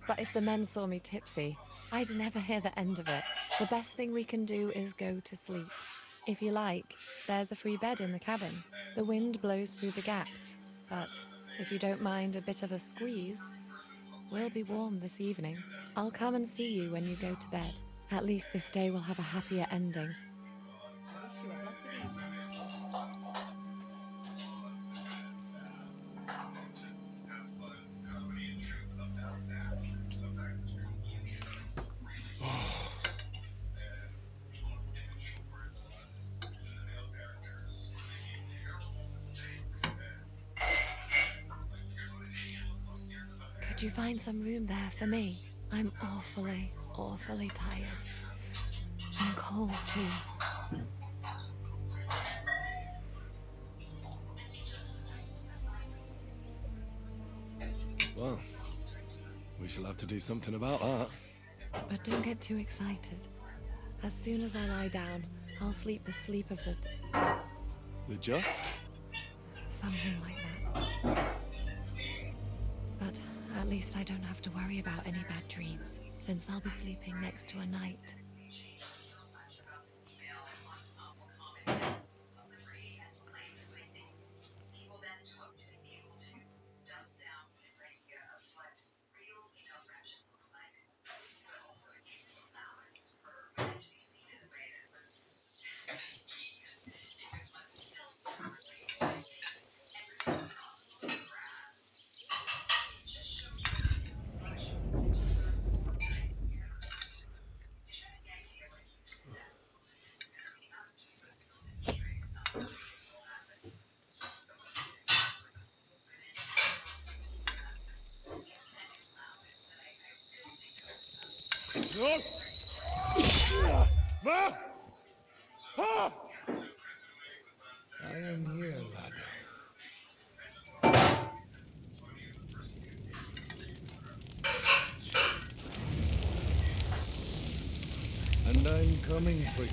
I: But if the men saw me tipsy, I'd never hear the end of it. The best thing we can do is go to sleep. If you like, there's a free bed in the cabin. The wind blows through the gaps. But if you don't mind a bit of a squeeze, we'll be warm this evening. I'll come and see you when you go to bed. At least this day will have a happier ending. Could you find some room there for me? I'm awfully, awfully tired. And cold too.
C: Well, we shall have to do something about that.
I: But don't get too excited. As soon as I lie down, I'll sleep the sleep of
C: The just?
I: something like that. But at least I don't have to worry about any bad dreams, since I'll be sleeping next to a knight.
D: I am here, lad. And I'm coming for you.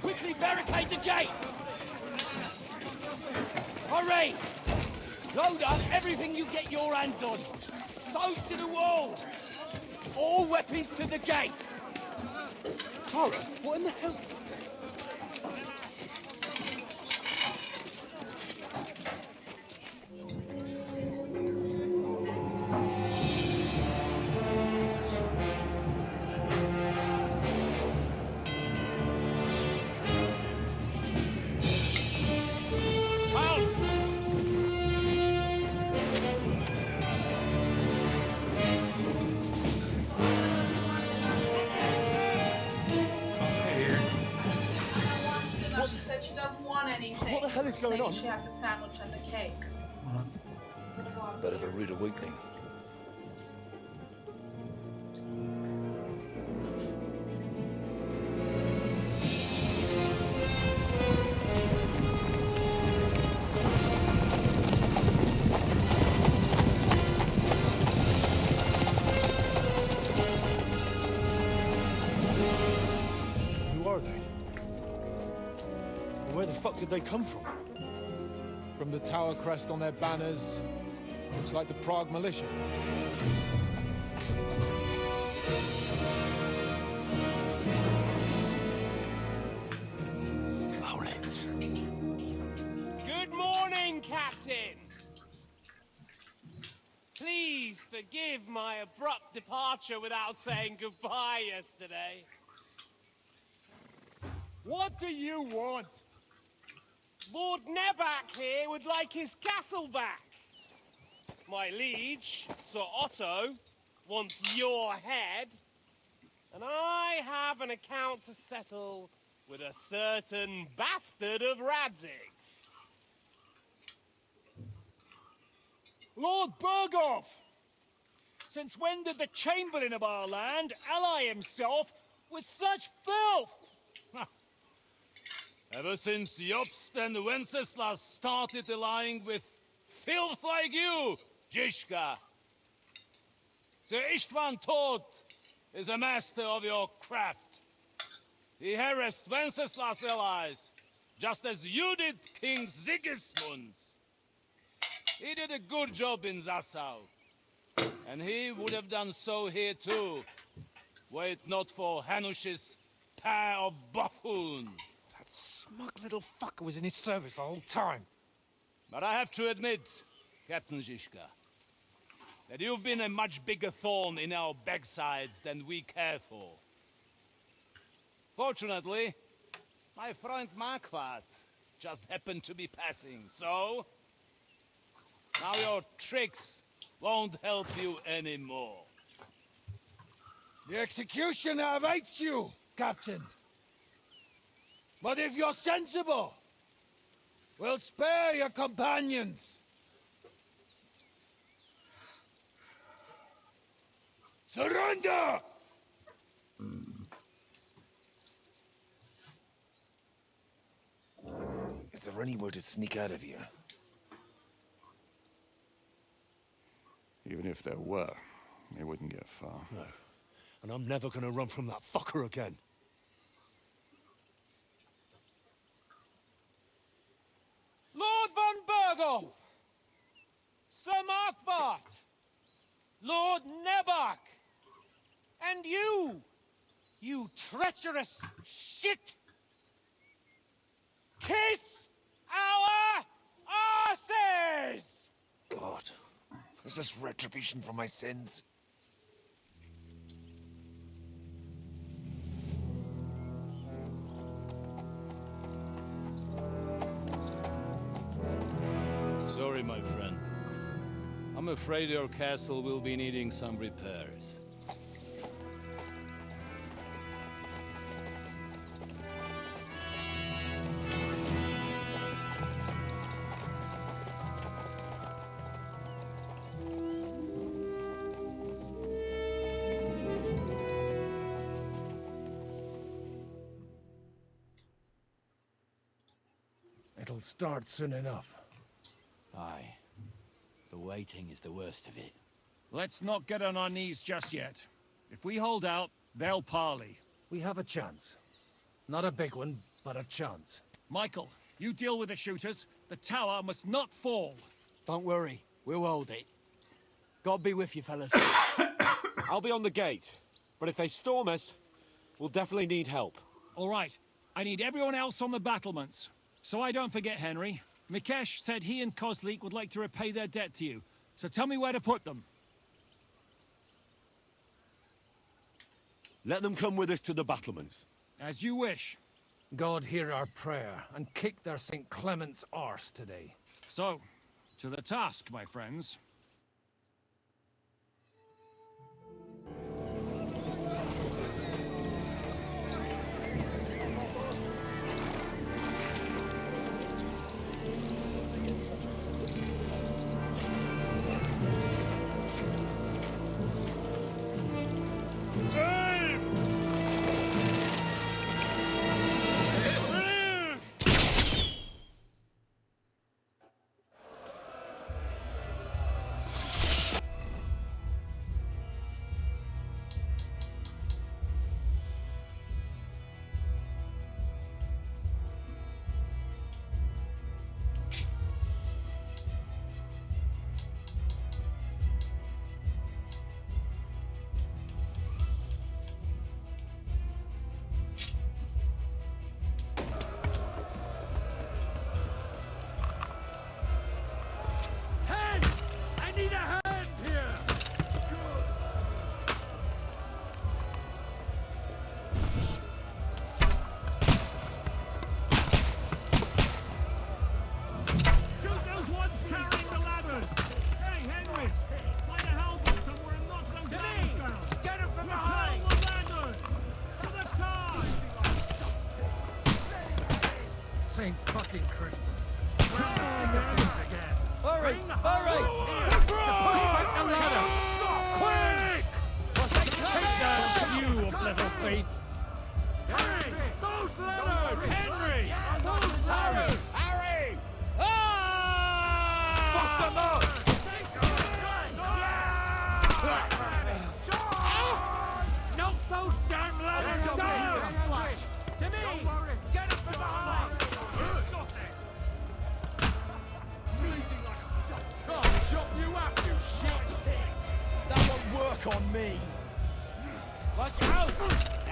A: Quickly barricade the gates! Hurry! Load up everything you get your hands on. Close to the wall. All weapons to the gate.
F: Tara, what in the hell?
K: What
F: the hell is going on?
K: She had the sandwich and the cake.
D: Bit of a rude awakening.
F: Who are they? Where the fuck did they come from?
M: From the tower crest on their banners, looks like the Prague militia.
A: Good morning, Captain! Please forgive my abrupt departure without saying goodbye yesterday.
N: What do you want?
O: Lord Nebak here would like his castle back. My liege, Sir Otto, wants your head. And I have an account to settle with a certain bastard of Radzig's.
N: Lord Bergov! Since when did the Chamberlain of our land ally himself with such filth?
P: Ever since Jobst and Wenceslas started allying with filth like you, Zizka. Sir Istvan Toth is a master of your craft. He harassed Wenceslas' allies, just as you did King Sigismund's. He did a good job in Zassau, and he would have done so here too, were it not for Hanush's pair of buffoons.
E: That smug little fucker was in his service the whole time.
P: But I have to admit, Captain Zizka, that you've been a much bigger thorn in our backsides than we care for. Fortunately, my friend Marquardt just happened to be passing, so now your tricks won't help you anymore.
A: The executioner awaits you, Captain. But if you're sensible, we'll spare your companions. Surrender!
B: Is there any way to sneak out of here?
C: Even if there were, it wouldn't get far.
E: No. And I'm never gonna run from that fucker again.
N: Lord von Bergov! Sir Marquardt! Lord Nebak! And you treacherous shit! Kiss our asses!
B: God, is this retribution for my sins?
P: Sorry, my friend. I'm afraid your castle will be needing some repairs.
B: It'll start soon enough.
H: Aye. The waiting is the worst of it.
N: Let's not get on our knees just yet. If we hold out, they'll parley.
B: We have a chance. Not a big one, but a chance.
N: Michael, you deal with the shooters. The tower must not fall.
H: Don't worry. We'll hold it. God be with you, fellas.
E: I'll be on the gate. But if they storm us, we'll definitely need help.
N: All right. I need everyone else on the battlements. So I don't forget, Henry. Mikesh said he and Kozlik would like to repay their debt to you. So tell me where to put them.
E: Let them come with us to the battlements.
N: As you wish.
B: God hear our prayer, and kick their St. Clement's arse today.
N: So, to the task, my friends. Thief! Harry! Those ladders! Henry! Those ladders! Harry! Ah! Fuck them up! Knock those damn ladders down! To me! Get it from behind! Shot it! Bleeding like a shot!
F: Can't chop you up, you shit! That won't work on me!
N: Watch out!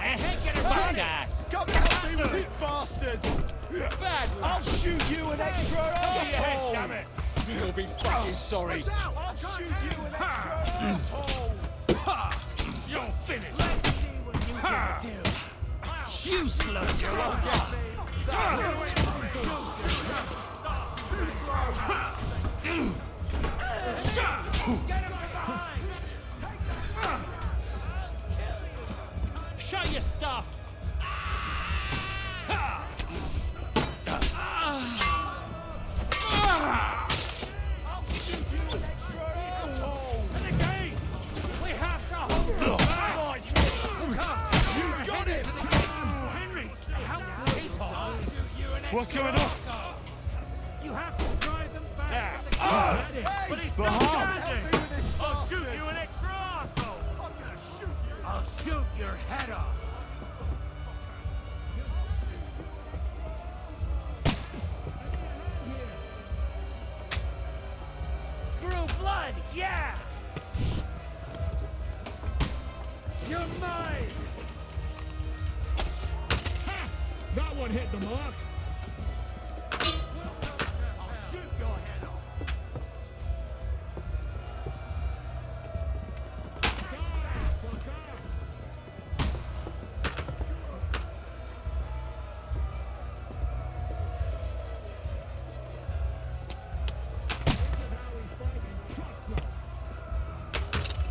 N: Get it back, Dad!
F: Come help me with it, bastard!
N: Bad lad.
F: I'll shoot you an extra asshole!
N: Damn it! You'll be fucking sorry!
F: I'll shoot you an extra asshole!
N: You're finished! Let's see what you can do! Useless! You won't get me! Get him behind! Show your stuff! And again, we have to hold him back! You got it! Henry, help the people!
C: What's going on?
N: You have to drive them back to the king! But he's still standing! I'll shoot you an extra arsehole! I'm gonna shoot you! I'll shoot your head off! Through blood, yeah! You're mine! Ha! That one hit the mark! I'll shoot your head off!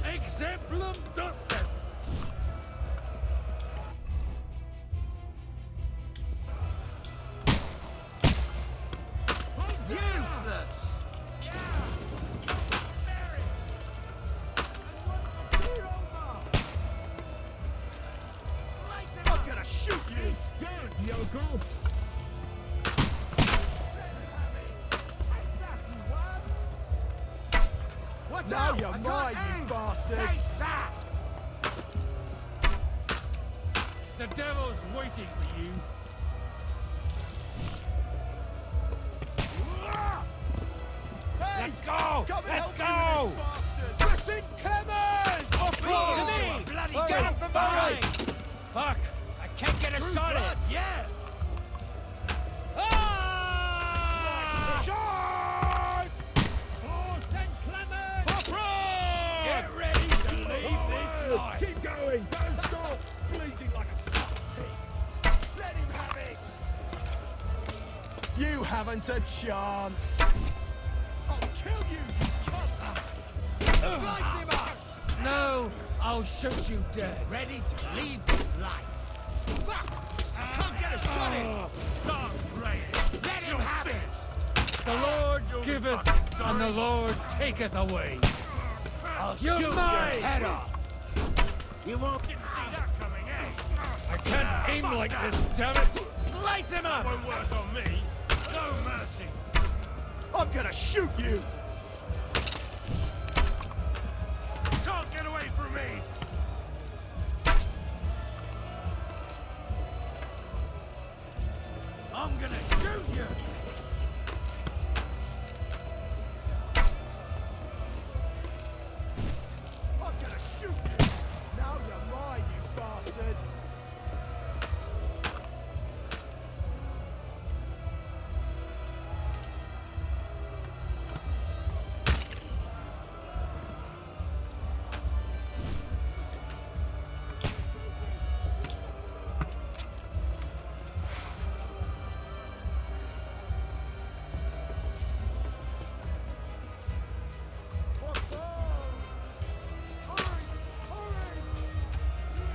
N: Exemplum docet! Useless!
F: I'm gonna shoot you!
N: Dead, Yoko!
F: Now you're mine, you bastard!
N: Take that! The devil's waiting for you.
F: Hey!
N: Let's go!
F: Come and
N: Let's
F: help me
N: go!
F: with this bastard! Listen, Clement!
N: To me! Get him from behind! Fuck! I can't get a shot at it!
F: Yeah!
N: Ah!
F: Charge!
N: Oh, St. Clement!
F: Get ready to leave this life!
N: Keep going! Don't stop! Bleeding like a stuck pig!
F: Let him have it! You haven't a chance! I'll kill you, you cunt! Slice him up!
N: No! I'll shoot you dead!
A: Ready to leave this life. Fuck! I can't get a shot in.
N: Stop praying!
A: Let him have it.
N: The Lord giveth, and the Lord taketh away.
A: I'll
N: You
A: shoot your
N: mine!
A: head off.
N: You won't see that coming, eh? I can't aim like this, damn it! Slice him up! Won't work on me. No mercy.
F: I'm gonna shoot you!
N: Can't get away from me!
A: I'm gonna shoot you.
F: I'm gonna shoot you! Now you're mine, you bastard!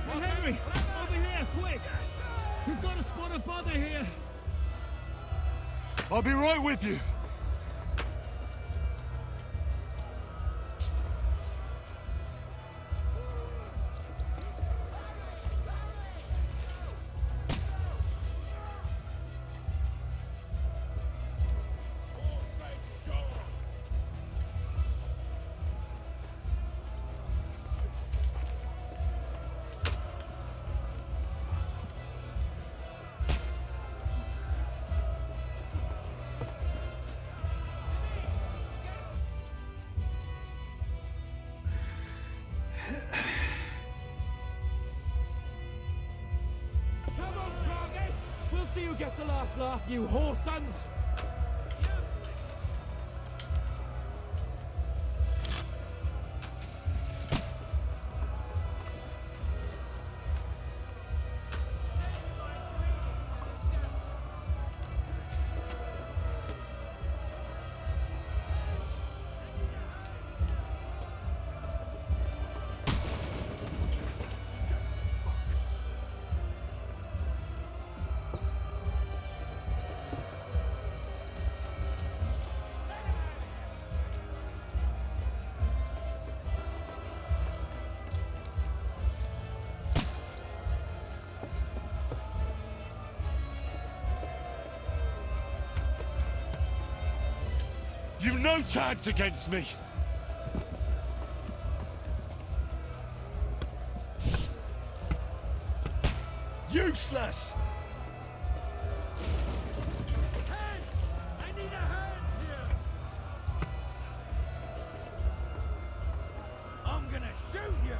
N: Hey, Henry! Over here, quick! We've got to spot a Fodder here!
C: I'll be right with you.
N: You get the last laugh, you whore sons!
C: You've no chance against me!
F: Useless!
N: I need a hand here! I'm gonna shoot you!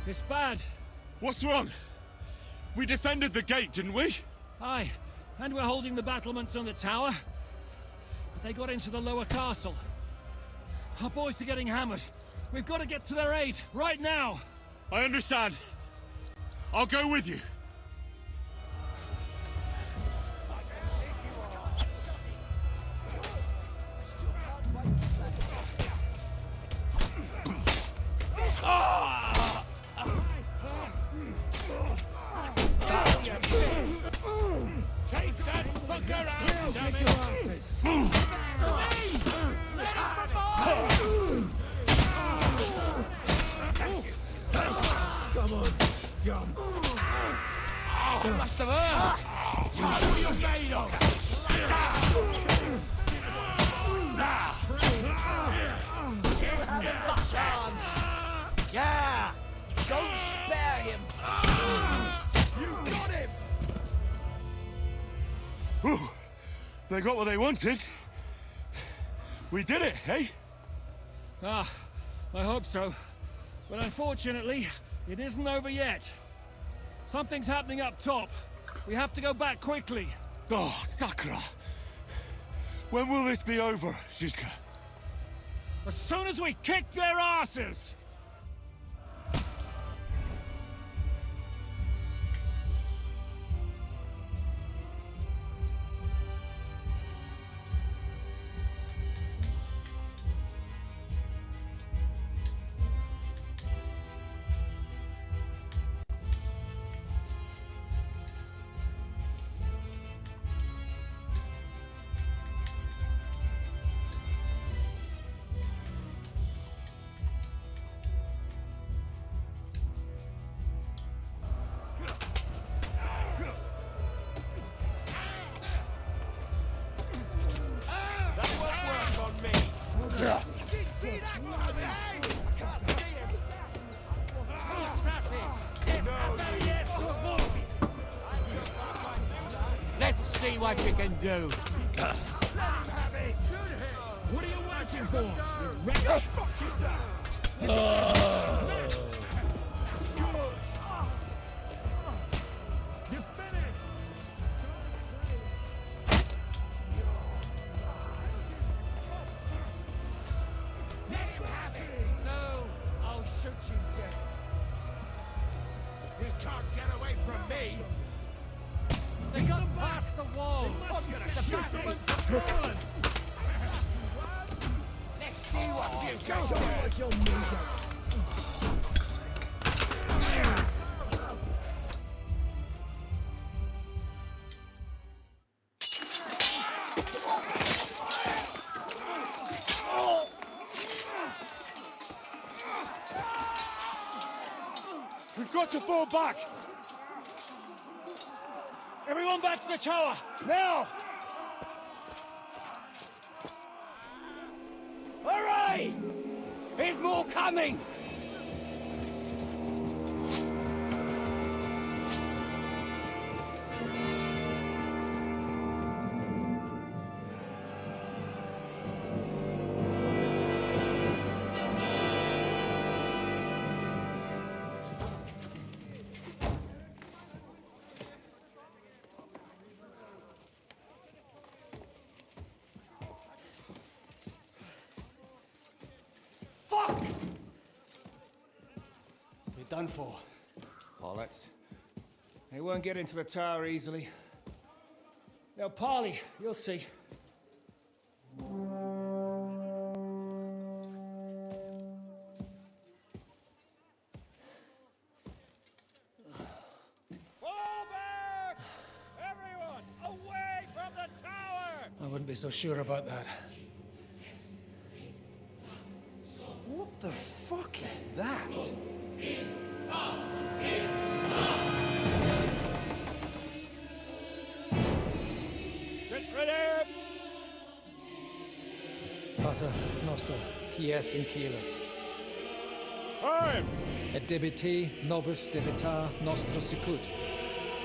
N: It's bad.
C: What's wrong? We defended the gate, didn't we?
N: Aye, and we're holding the battlements on the tower. But they got into the lower castle. Our boys are getting hammered. We've got to get to their aid, right now!
C: I understand. I'll go with you.
A: Take that fucker out, damn it!
N: Come on, scum!
A: Oh, must have hurt! What are you made of?
J: You haven't got chance! Yeah! Don't spare him!
F: You got him!
C: Ooh, they got what they wanted. We did it, eh?
N: Ah, I hope so. But unfortunately, it isn't over yet. Something's happening up top. We have to go back quickly.
C: Oh, Sakra! When will this be over, Zizka?
N: As soon as we kick their asses!
A: Let's see what you can do.
N: What are you working for, you wretch? You finished!
A: Let him have it! No, I'll shoot you dead. You can't get away from me!
N: They got past the wall! The battlements are fallen!
A: Let's see what you can do!
N: We've got to fall back! Everyone back to the tower! Now!
G: Hooray! There's more coming! Fuck!
Q: We're done for. Bollocks. They won't get into the tower easily. They'll parley, you'll see.
M: I wouldn't be so sure about that.
F: What the fuck is that?
N: Get ready!
M: Pater Noster, Kies in Kielis.
N: Time!
M: Et debiti nobis debitar nostros sicut.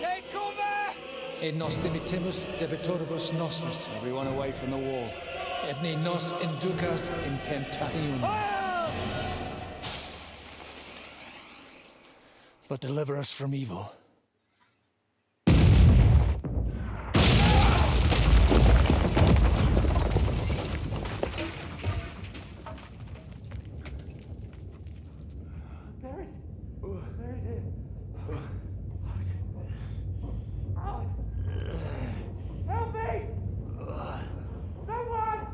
G: Take cover!
M: Et nos debitimus debitoribus nostris.
H: Everyone away from the wall.
M: Et ne nos inducas in temptation. But deliver us from evil.
N: Help me! Someone!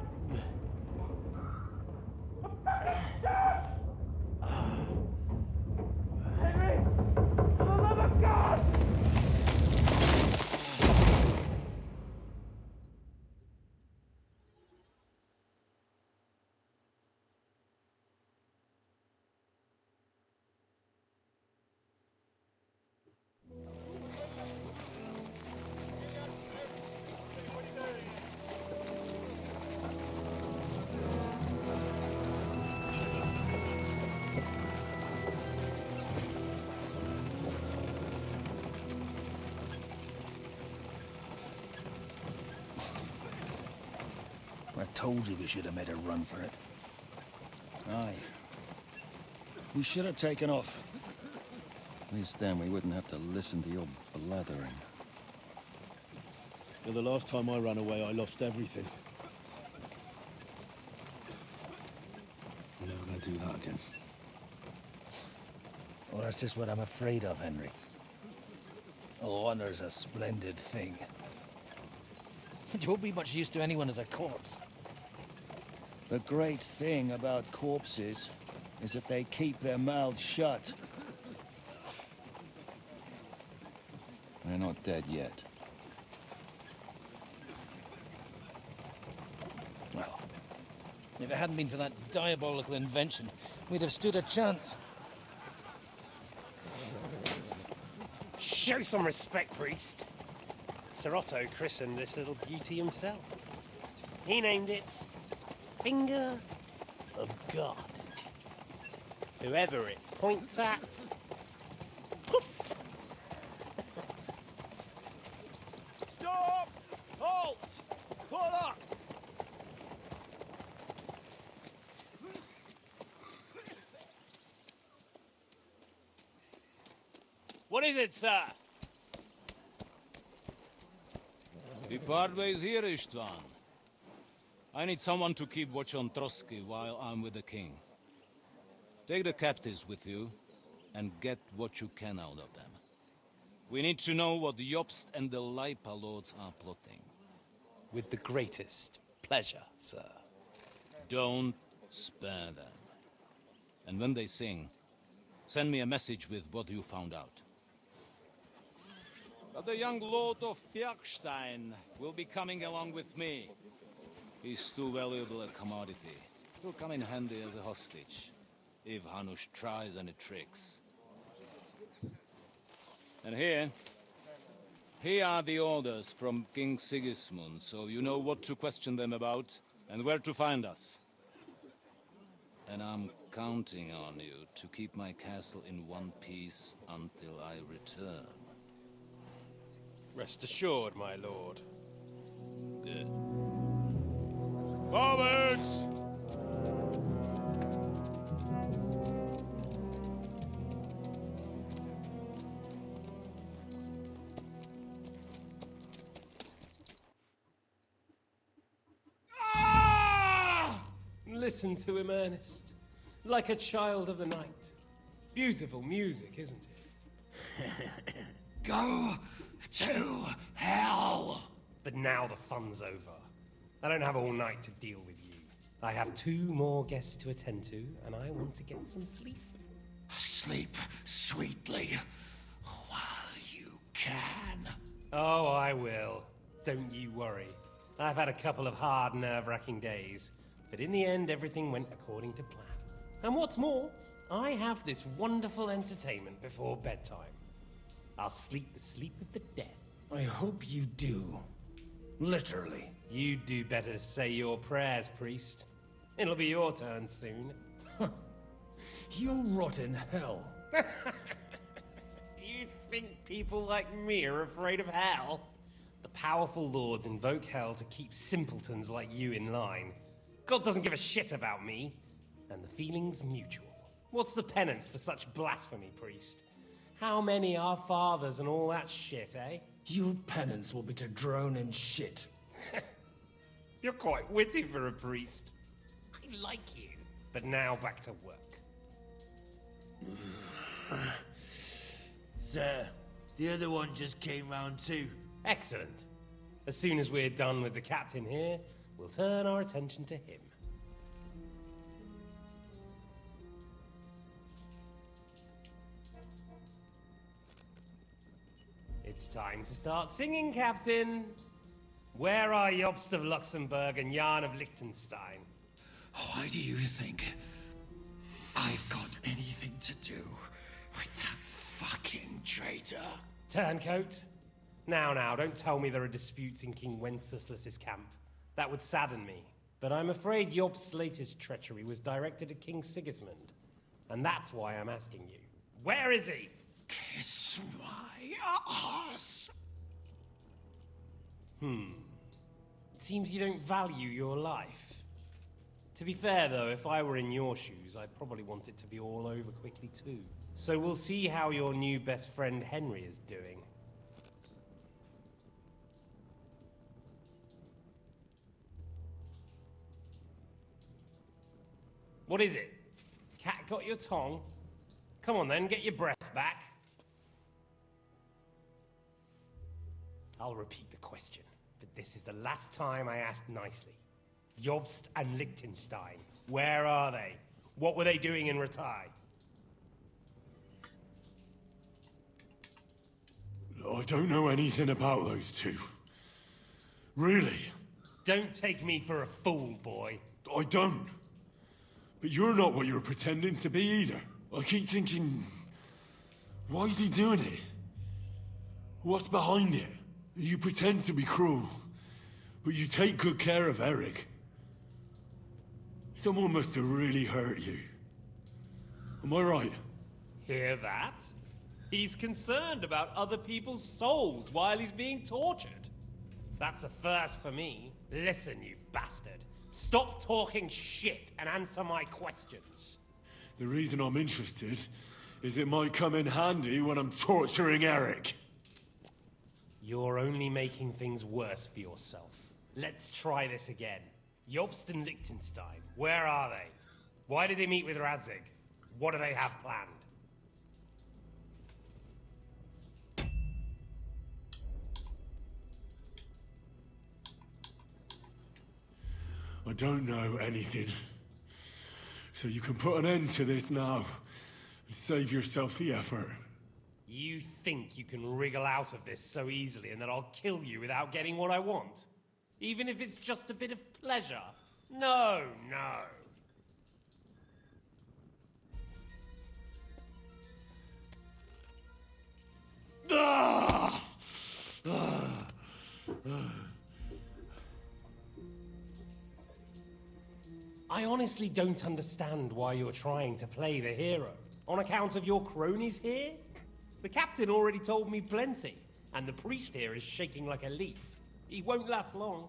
N: I'm fucking stuck! Henry! For the love of God!
H: I told you we should have made a run for it. Aye. We should have taken off. At least then we wouldn't have to listen to your blathering.
C: Well, the last time I ran away, I lost everything. I'm never gonna do that again.
B: Well, that's just what I'm afraid of, Henry. Honor's a splendid thing. But you won't be much use to anyone as a corpse.
H: The great thing about corpses is that they keep their mouths shut. They're not dead yet.
B: Well, if it hadn't been for that diabolical invention, we'd have stood a chance.
O: Show some respect, priest. Sir Otto christened this little beauty himself. He named it Finger of God. Whoever it points at, poof!
P: Stop! Halt! Pull up!
O: What is it, sir?
P: We part ways here, Istvan. I need someone to keep watch on Trotsky while I'm with the king. Take the captives with you, and get what you can out of them. We need to know what the Jobst and the Leipa lords are plotting.
O: With the greatest pleasure, sir.
P: Don't spare them. And when they sing, send me a message with what you found out. But the young lord of Fjarkstein will be coming along with me. He's too valuable a commodity. He'll come in handy as a hostage, if Hanush tries any tricks. And here are the orders from King Sigismund, so you know what to question them about and where to find us. And I'm counting on you to keep my castle in one piece until I return.
O: Rest assured, my lord.
P: Good. Forwards!
O: Listen to him, Ernest. Like a child of the night. Beautiful music, isn't it?
N: Go to hell!
O: But now the fun's over. I don't have all night to deal with you. I have 2 more guests to attend to, and I want to get some sleep.
N: Sleep sweetly while you can.
O: Oh, I will. Don't you worry. I've had a couple of hard, nerve-wracking days, but in the end, everything went according to plan. And what's more, I have this wonderful entertainment before bedtime. I'll sleep the sleep of the dead.
B: I hope you do. Literally.
O: You'd do better to say your prayers, priest. It'll be your turn soon.
B: You'll rot in hell.
O: Do you think people like me are afraid of hell? The powerful lords invoke hell to keep simpletons like you in line. God doesn't give a shit about me, and the feeling's mutual. What's the penance for such blasphemy, priest? How many are fathers and all that shit, eh?
B: Your penance will be to drown in shit.
O: You're quite witty for a priest. I like you. But now back to work.
A: Sir, the other one just came round too.
O: Excellent. As soon as we're done with the captain here, we'll turn our attention to him. It's time to start singing, Captain. Where are Jobst of Luxembourg and Jan of Liechtenstein?
N: Why do you think I've got anything to do with that fucking traitor?
O: Turncoat? Now, don't tell me there are disputes in King Wenceslas's camp. That would sadden me. But I'm afraid Jobst's latest treachery was directed at King Sigismund. And that's why I'm asking you. Where is he?
N: Kiss my ass.
O: It seems you don't value your life. To be fair, though, if I were in your shoes, I'd probably want it to be all over quickly, too. So we'll see how your new best friend Henry is doing. What is it? Cat got your tongue? Come on then, get your breath back. I'll repeat the question, but this is the last time I ask nicely. Jobst and Liechtenstein, where are they? What were they doing in Ratai?
C: I don't know anything about those two. Really?
O: Don't take me for a fool, boy.
C: I don't. But you're not what you're pretending to be either. I keep thinking, why is he doing it? What's behind it? You pretend to be cruel, but you take good care of Eric. Someone must have really hurt you. Am I right?
O: Hear that? He's concerned about other people's souls while he's being tortured. That's a first for me. Listen, you bastard. Stop talking shit and answer my questions.
C: The reason I'm interested is it might come in handy when I'm torturing Eric.
O: You're only making things worse for yourself. Let's try this again. Jobst and Liechtenstein, where are they? Why did they meet with Radzig? What do they have planned?
C: I don't know anything. So you can put an end to this now. And save yourself the effort.
O: You think you can wriggle out of this so easily and that I'll kill you without getting what I want? Even if it's just a bit of pleasure? No.
C: Ah!
O: I honestly don't understand why you're trying to play the hero. On account of your cronies here? The captain already told me plenty, and the priest here is shaking like a leaf. He won't last long.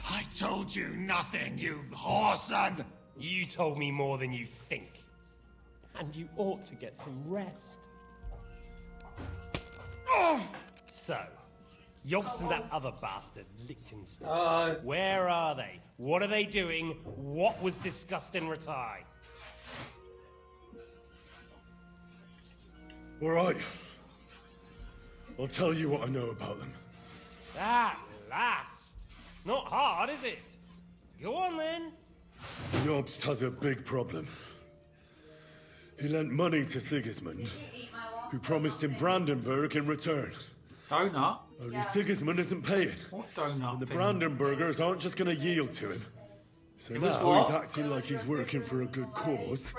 N: I told you nothing, you whoreson!
O: You told me more than you think. And you ought to get some rest. So, Jobst and that other bastard, Liechtenstein. Where are they? What are they doing? What was discussed in Ratai?
C: All right. I'll tell you what I know about them.
O: At last! Not hard, is it? Go on then.
C: Jobst has a big problem. He lent money to Sigismund, who promised him Brandenburg in return.
L: Donut?
C: Only Sigismund isn't paying.
L: What donut?
C: And the
L: thing?
C: Brandenburgers aren't just going to yield to him. So
L: It was
C: now
L: what?
C: he's acting like he's working for a good cause.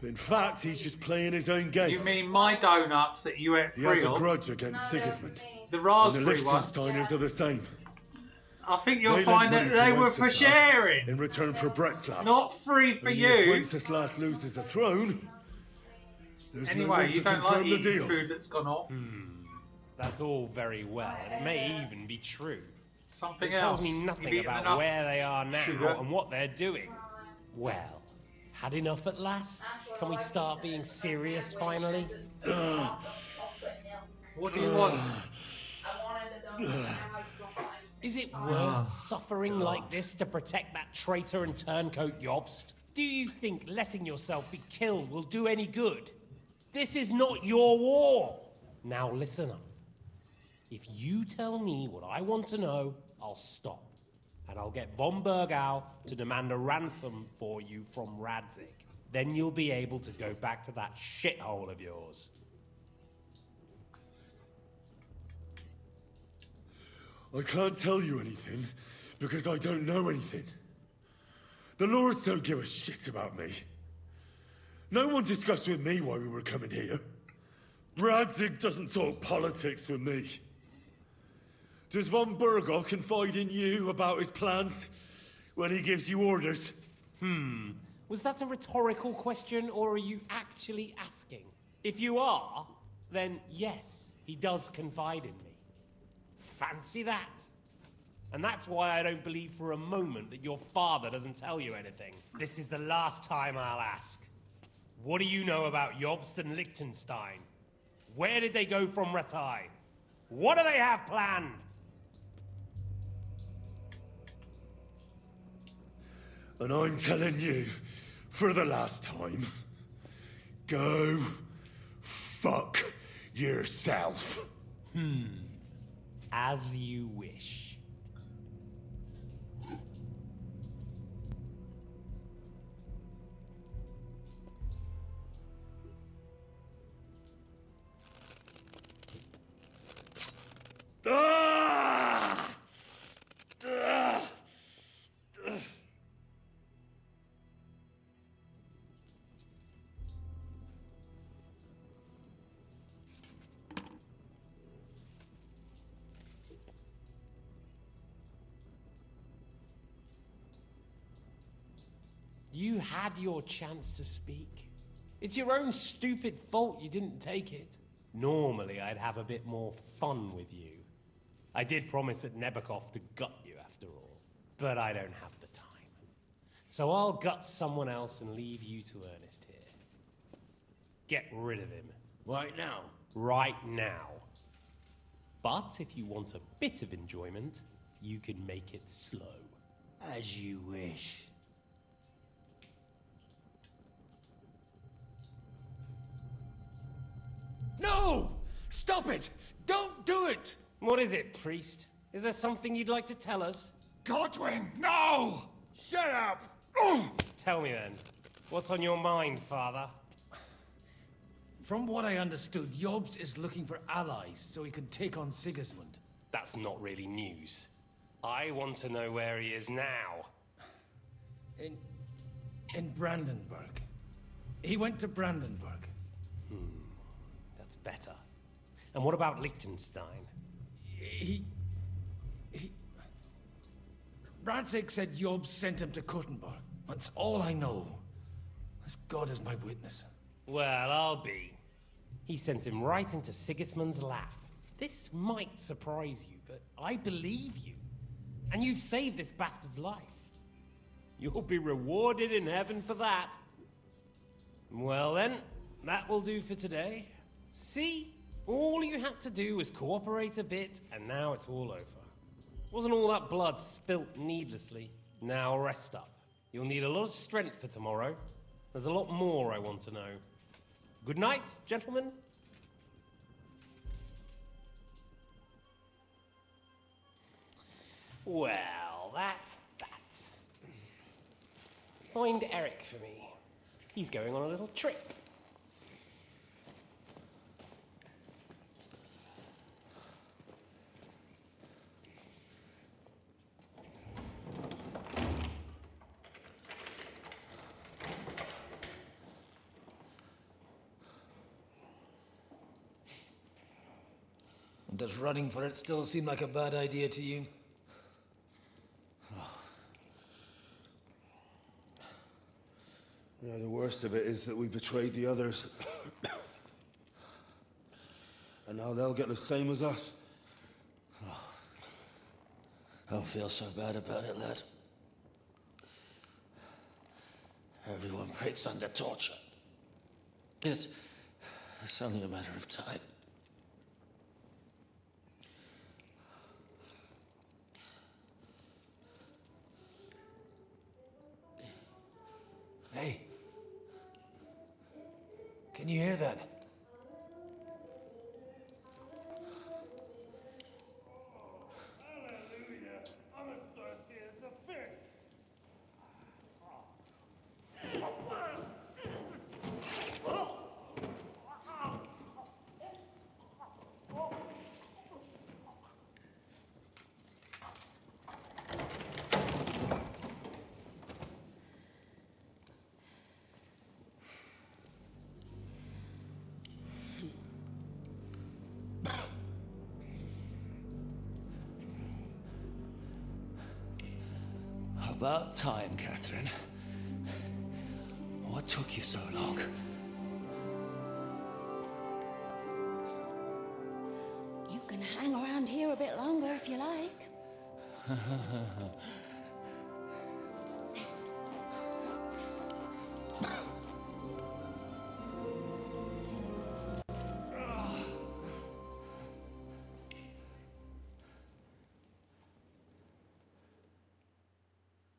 C: But in fact, he's just playing his own game.
L: You mean my donuts that you ate
C: He
L: free
C: has a
L: of?
C: grudge against Sigismund.
L: The
C: And
L: raspberry
C: the
L: ones?
C: Liechtensteiners are the same.
L: I think you'll
C: They
L: find
C: lent
L: that
C: money
L: they
C: to
L: were for
C: Wenceslas
L: sharing.
C: in return for Bretzlaff.
L: Not free for
C: And if
L: you.
C: Wenceslas loses the throne, there's no
L: Anyway,
C: one
L: you
C: to
L: don't like
C: confirm the
L: eating
C: deal.
L: food that's gone off.
O: That's all very well, and it may even be true.
L: Something
O: It tells
L: else.
O: me
L: You've
O: nothing
L: eaten
O: about
L: enough
O: where they are now
L: sugar.
O: and what they're doing. Well, had enough at last? Can we start being serious finally?
L: What do you want?
O: Is it worth suffering like this to protect that traitor and turncoat Jobst? Do you think letting yourself be killed will do any good? This is not your war. Now listen up. If you tell me what I want to know, I'll stop. And I'll get von Bergau to demand a ransom for you from Radzig. Then you'll be able to go back to that shithole of yours.
C: I can't tell you anything because I don't know anything. The lords don't give a shit about me. No one discussed with me why we were coming here. Radzig doesn't talk politics with me. Does von Bergau confide in you about his plans when he gives you orders?
O: Was that a rhetorical question, or are you actually asking? If you are, then yes, he does confide in me. Fancy that. And that's why I don't believe for a moment that your father doesn't tell you anything. This is the last time I'll ask. What do you know about Jobst and Liechtenstein? Where did they go from Ratai? What do they have planned?
C: And I'm telling you, for the last time, go fuck yourself.
O: As you wish.
C: Ah!
O: You had your chance to speak. It's your own stupid fault you didn't take it. Normally, I'd have a bit more fun with you. I did promise at Nebakov to gut you after all, but I don't have the time. So I'll gut someone else and leave you to Ernest here. Get rid of him.
A: Right now?
O: Right now. But if you want a bit of enjoyment, you can make it slow.
A: As you wish.
B: No! Stop it! Don't do it!
O: What is it, priest? Is there something you'd like to tell us?
N: Godwin, no!
A: Shut up!
O: Tell me then. What's on your mind, father?
B: From what I understood, Jobst is looking for allies so he can take on Sigismund.
O: That's not really news. I want to know where he is now.
B: In Brandenburg. He went to Brandenburg.
O: That's better. And what about Liechtenstein?
B: Radzig said Jobst sent him to Kuttenberg. That's all I know. As God is my witness.
R: Well, I'll be. He sent him right into Sigismund's lap. This might surprise you, but I believe you. And you've saved this bastard's life. You'll be rewarded in heaven for that. Well then, that will do for today. See? All you had to do was cooperate a bit, and now it's all over. Wasn't all that blood spilt needlessly. Now rest up. You'll need a lot of strength for tomorrow. There's a lot more I want to know. Good night, gentlemen. Well, that's that. Find Eric for me. He's going on a little trip.
B: Does running for it still seem like a bad idea to you?
C: Yeah, the worst of it is that we betrayed the others. And now they'll get the same as us.
J: Don't feel so bad about it, lad. Everyone breaks under torture. It's only a matter of time.
B: Hey. Can you hear that?
N: Hallelujah. I'm as thirsty as a fish.
B: About time, Catherine. What took you so long?
S: You can hang around here a bit longer if you like.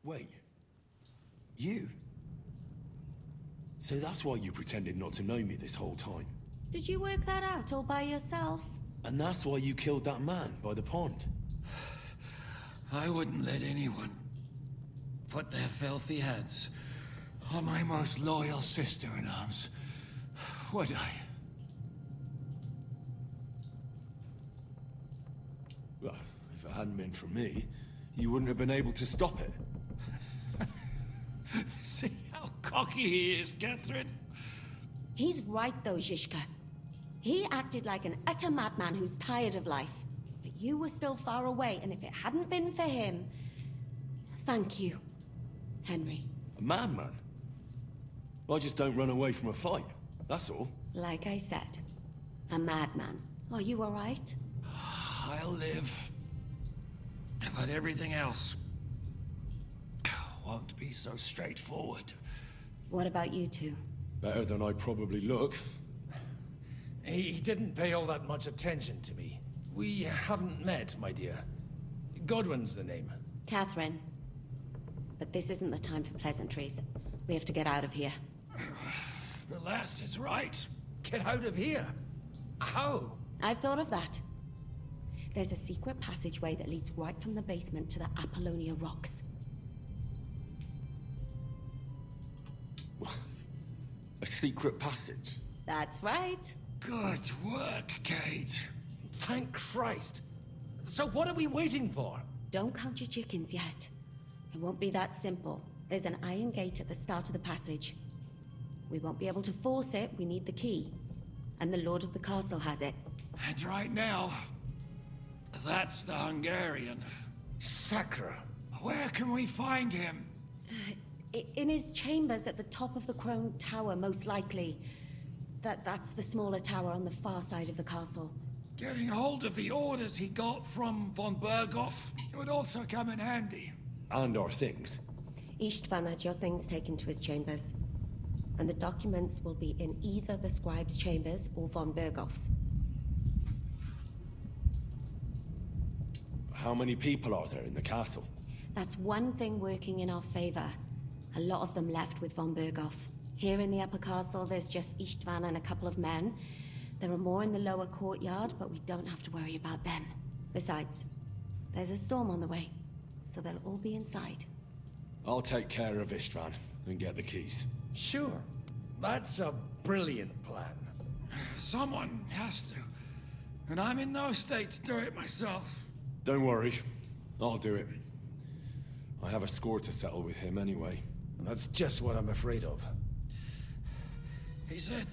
C: Wait. You? So that's why you pretended not to know me this whole time?
S: Did you work that out all by yourself?
C: And that's why you killed that man by the pond?
B: I wouldn't let anyone put their filthy hands on my most loyal sister-in-arms, would I?
C: Well, if it hadn't been for me, you wouldn't have been able to stop it.
B: See how cocky he is, Catherine?
S: He's right though, Zizka. He acted like an utter madman who's tired of life. But you were still far away, and if it hadn't been for him... Thank you, Henry.
C: A madman? I just don't run away from a fight, that's all.
S: Like I said, a madman. Are you all right?
B: I'll live. But everything else won't be so straightforward.
S: What about you two?
C: Better than I probably look.
B: He didn't pay all that much attention to me. We haven't met, my dear. Godwin's the name.
S: Catherine. But this isn't the time for pleasantries. We have to get out of here.
B: The lass is right. Get out of here. How?
S: I've thought of that. There's a secret passageway that leads right from the basement to the Apollonia Rocks.
C: A secret passage?
S: That's right.
B: Good work, Kate. Thank Christ. So what are we waiting for?
S: Don't count your chickens yet. It won't be that simple. There's an iron gate at the start of the passage. We won't be able to force it, we need the key. And the Lord of the Castle has it.
B: And right now, that's the Hungarian. Sakra. Where can we find him?
S: In his chambers at the top of the Crone Tower, most likely. That's the smaller tower on the far side of the castle.
M: Getting hold of the orders he got from von Berghoff would also come in handy.
C: And our things.
S: Istvan had your things taken to his chambers. And the documents will be in either the scribe's chambers or von Berghoff's.
C: How many people are there in the castle?
S: That's one thing working in our favor. A lot of them left with von Berghoff. Here in the upper castle, there's just Istvan and a couple of men. There are more in the lower courtyard, but we don't have to worry about them. Besides, there's a storm on the way, so they'll all be inside.
C: I'll take care of Istvan and get the keys.
B: Sure. That's a brilliant plan.
M: Someone has to. And I'm in no state to do it myself.
C: Don't worry. I'll do it. I have a score to settle with him anyway.
B: That's just what I'm afraid of.
M: He said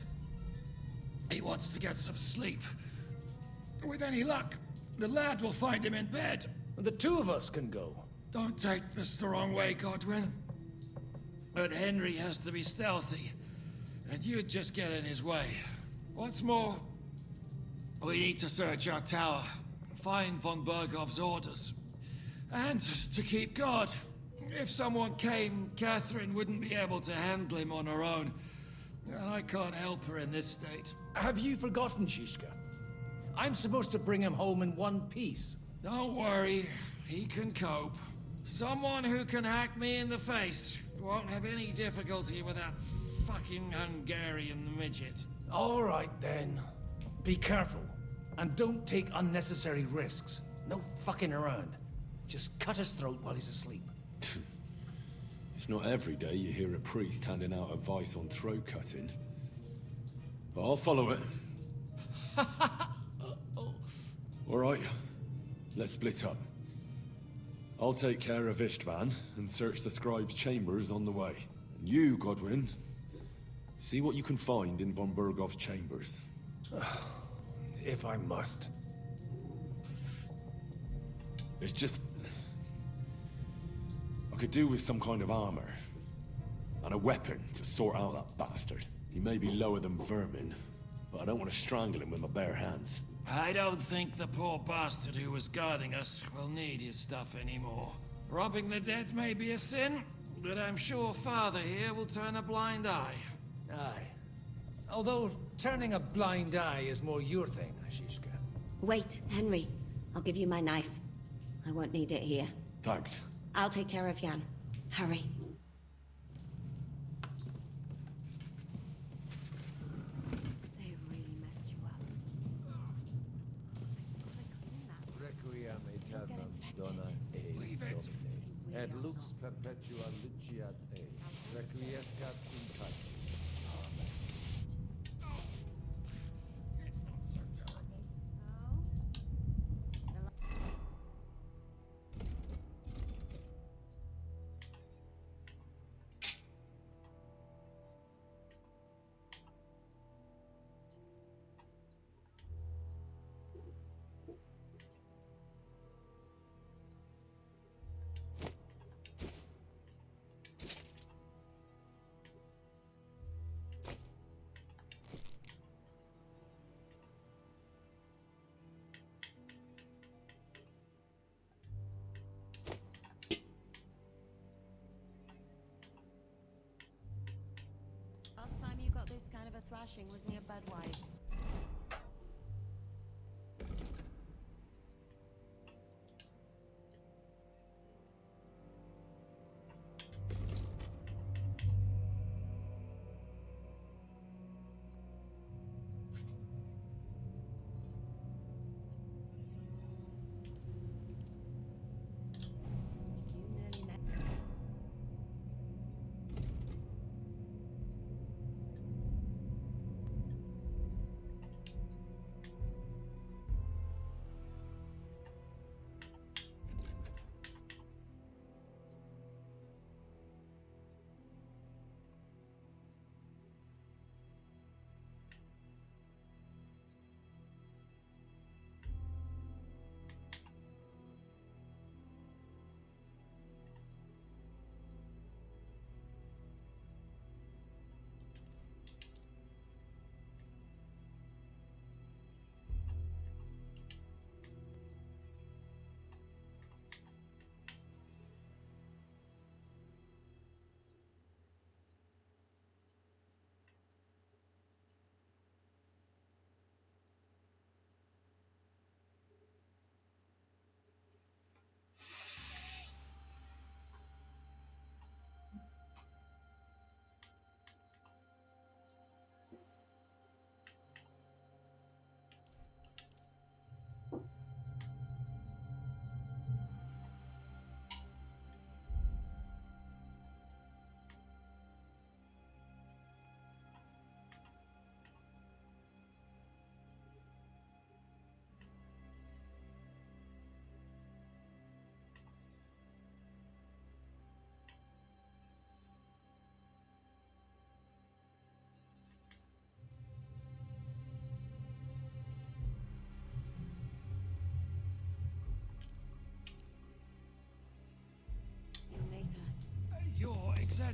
M: he wants to get some sleep. With any luck, the lad will find him in bed.
B: The two of us can go.
M: Don't take this the wrong way, Godwin. But Henry has to be stealthy, and you'd just get in his way. What's more, we need to search our tower, find von Berghoff's orders. And to keep guard. If someone came, Catherine wouldn't be able to handle him on her own. And I can't help her in this state.
B: Have you forgotten, Shishka? I'm supposed to bring him home in one piece.
M: Don't worry, he can cope. Someone who can hack me in the face won't have any difficulty with that fucking Hungarian midget.
B: All right, then. Be careful. And don't take unnecessary risks. No fucking around. Just cut his throat while he's asleep.
C: It's not every day you hear a priest handing out advice on throat cutting. But I'll follow it. All right, let's split up. I'll take care of Istvan and search the scribe's chambers on the way. And you, Godwin, see what you can find in von Berghoff's chambers.
B: If I must.
C: It's just... I could do with some kind of armor. And a weapon to sort out that bastard. He may be lower than vermin, but I don't want to strangle him with my bare hands.
M: I don't think the poor bastard who was guarding us will need his stuff anymore. Robbing the dead may be a sin, but I'm sure Father here will turn a blind eye.
B: Aye. Although turning a blind eye is more your thing, Shishka.
S: Wait, Henry. I'll give you my knife. I won't need it here.
C: Thanks.
S: I'll take care of Jan. Hurry. They really messed you up.
B: Requiem aeternam dona e domine. Et lux perpetua luciat e. Requiescat in pace. Amen.
S: Last time you got this kind of a thrashing was near Budweiser.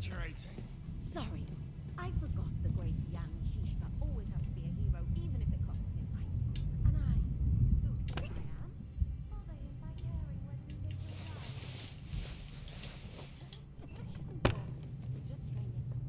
M: exaggerating.
S: Sorry, I forgot the great Jan Shishka always has to be a hero, even if it costs him his life. And I, goose I am, bother him by caring whether he lives or dies. Shouldn't talk, just strain yourself.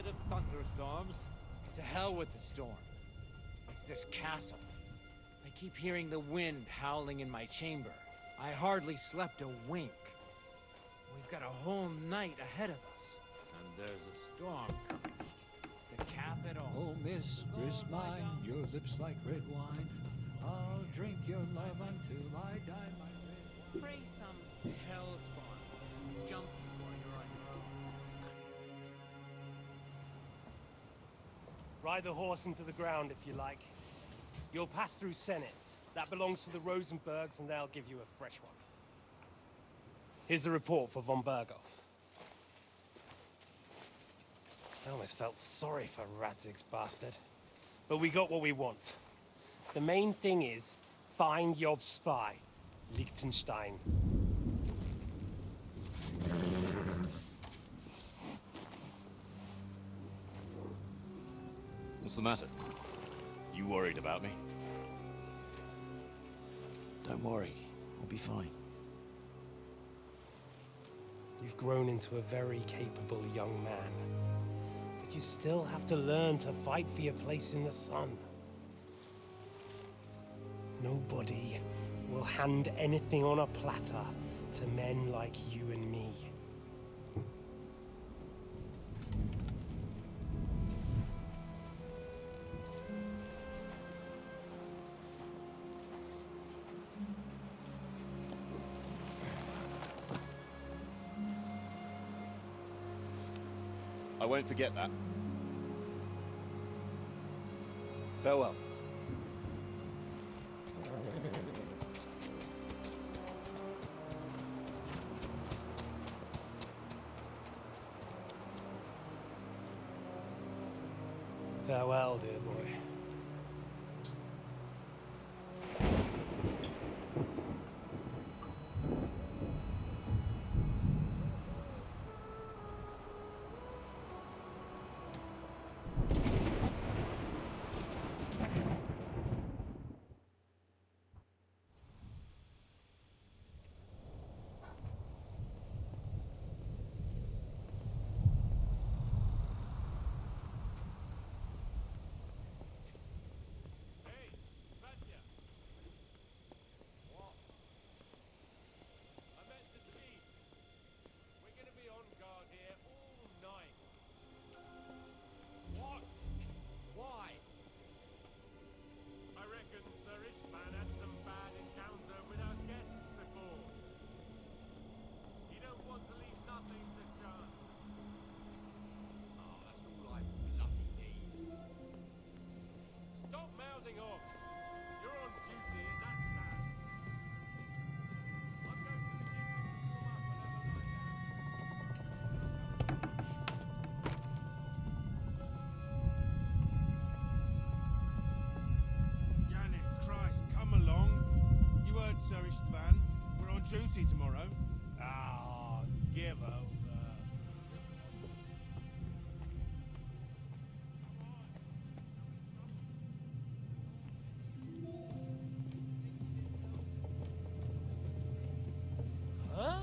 T: scared of thunderstorms?
G: To hell with the storm. It's this castle. I keep hearing the wind howling in my chamber. I hardly slept a wink. We've got a whole night ahead of us.
T: And there's a storm coming.
G: To cap it all.
U: Oh, mistress mine, your lips like red wine. I'll drink your love until I die, my red.
G: Pray some hell spawn. Jump before you're on your own.
O: Ride the horse into the ground if you like. You'll pass through Senates. That belongs to the Rosenbergs, and they'll give you a fresh one. Here's the report for von Berghoff. I almost felt sorry for Radzig's bastard. But we got what we want. The main thing is, find Job's spy, Liechtenstein.
P: What's the matter? You worried about me?
F: Don't worry, I'll be fine.
O: You've grown into a very capable young man. But you still have to learn to fight for your place in the sun. Nobody will hand anything on a platter to men like you and me.
P: I won't forget that.
F: Farewell.
O: Farewell, dear boy.
D: Sir Istvan. We're on duty tomorrow.
A: Ah, give over.
O: Huh?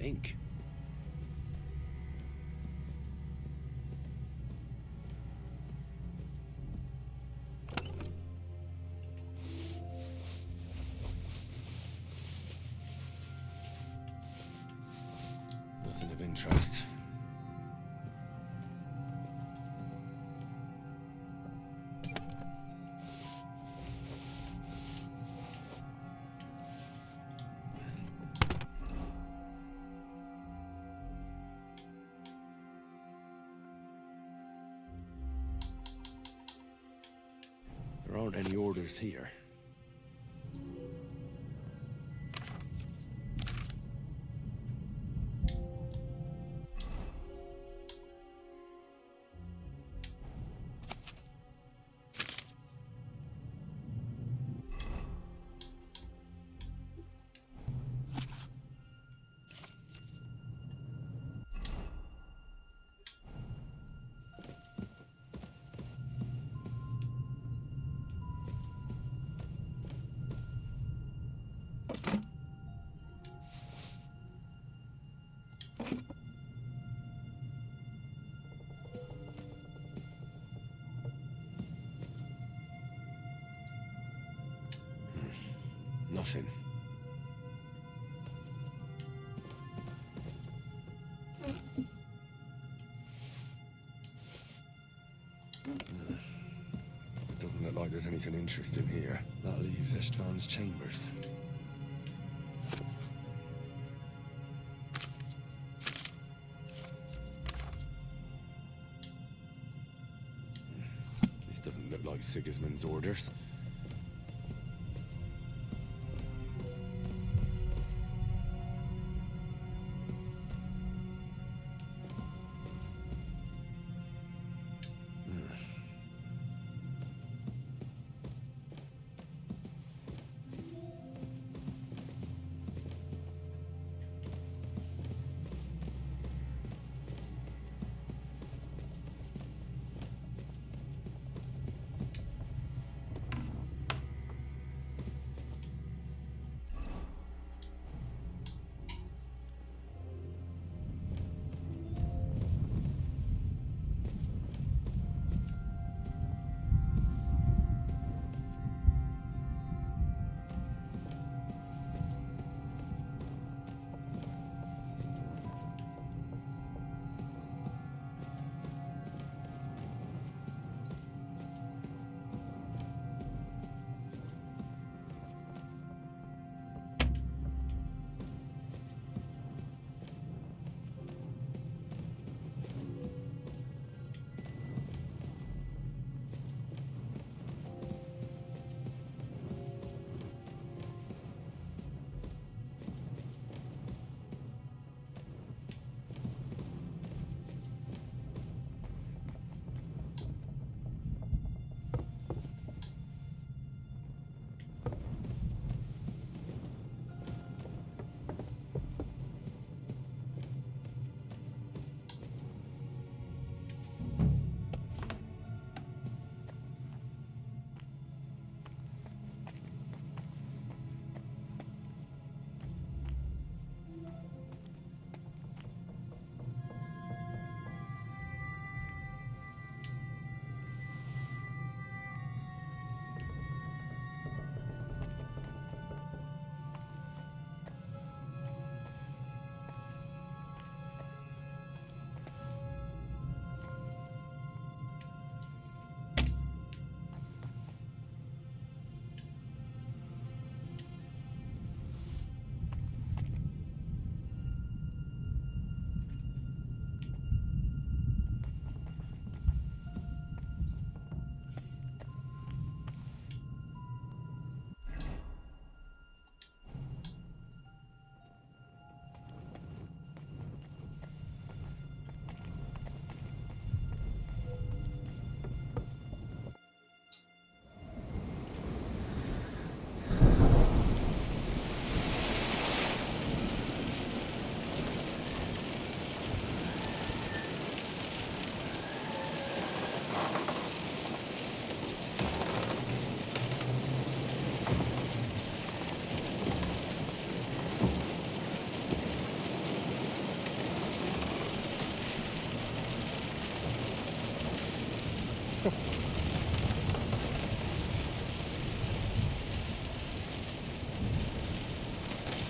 F: Ink.
C: Nothing of interest. There aren't any orders here. Nothing. It doesn't look like there's anything interesting here. That leaves Istvan's chambers. This doesn't look like Sigismund's orders.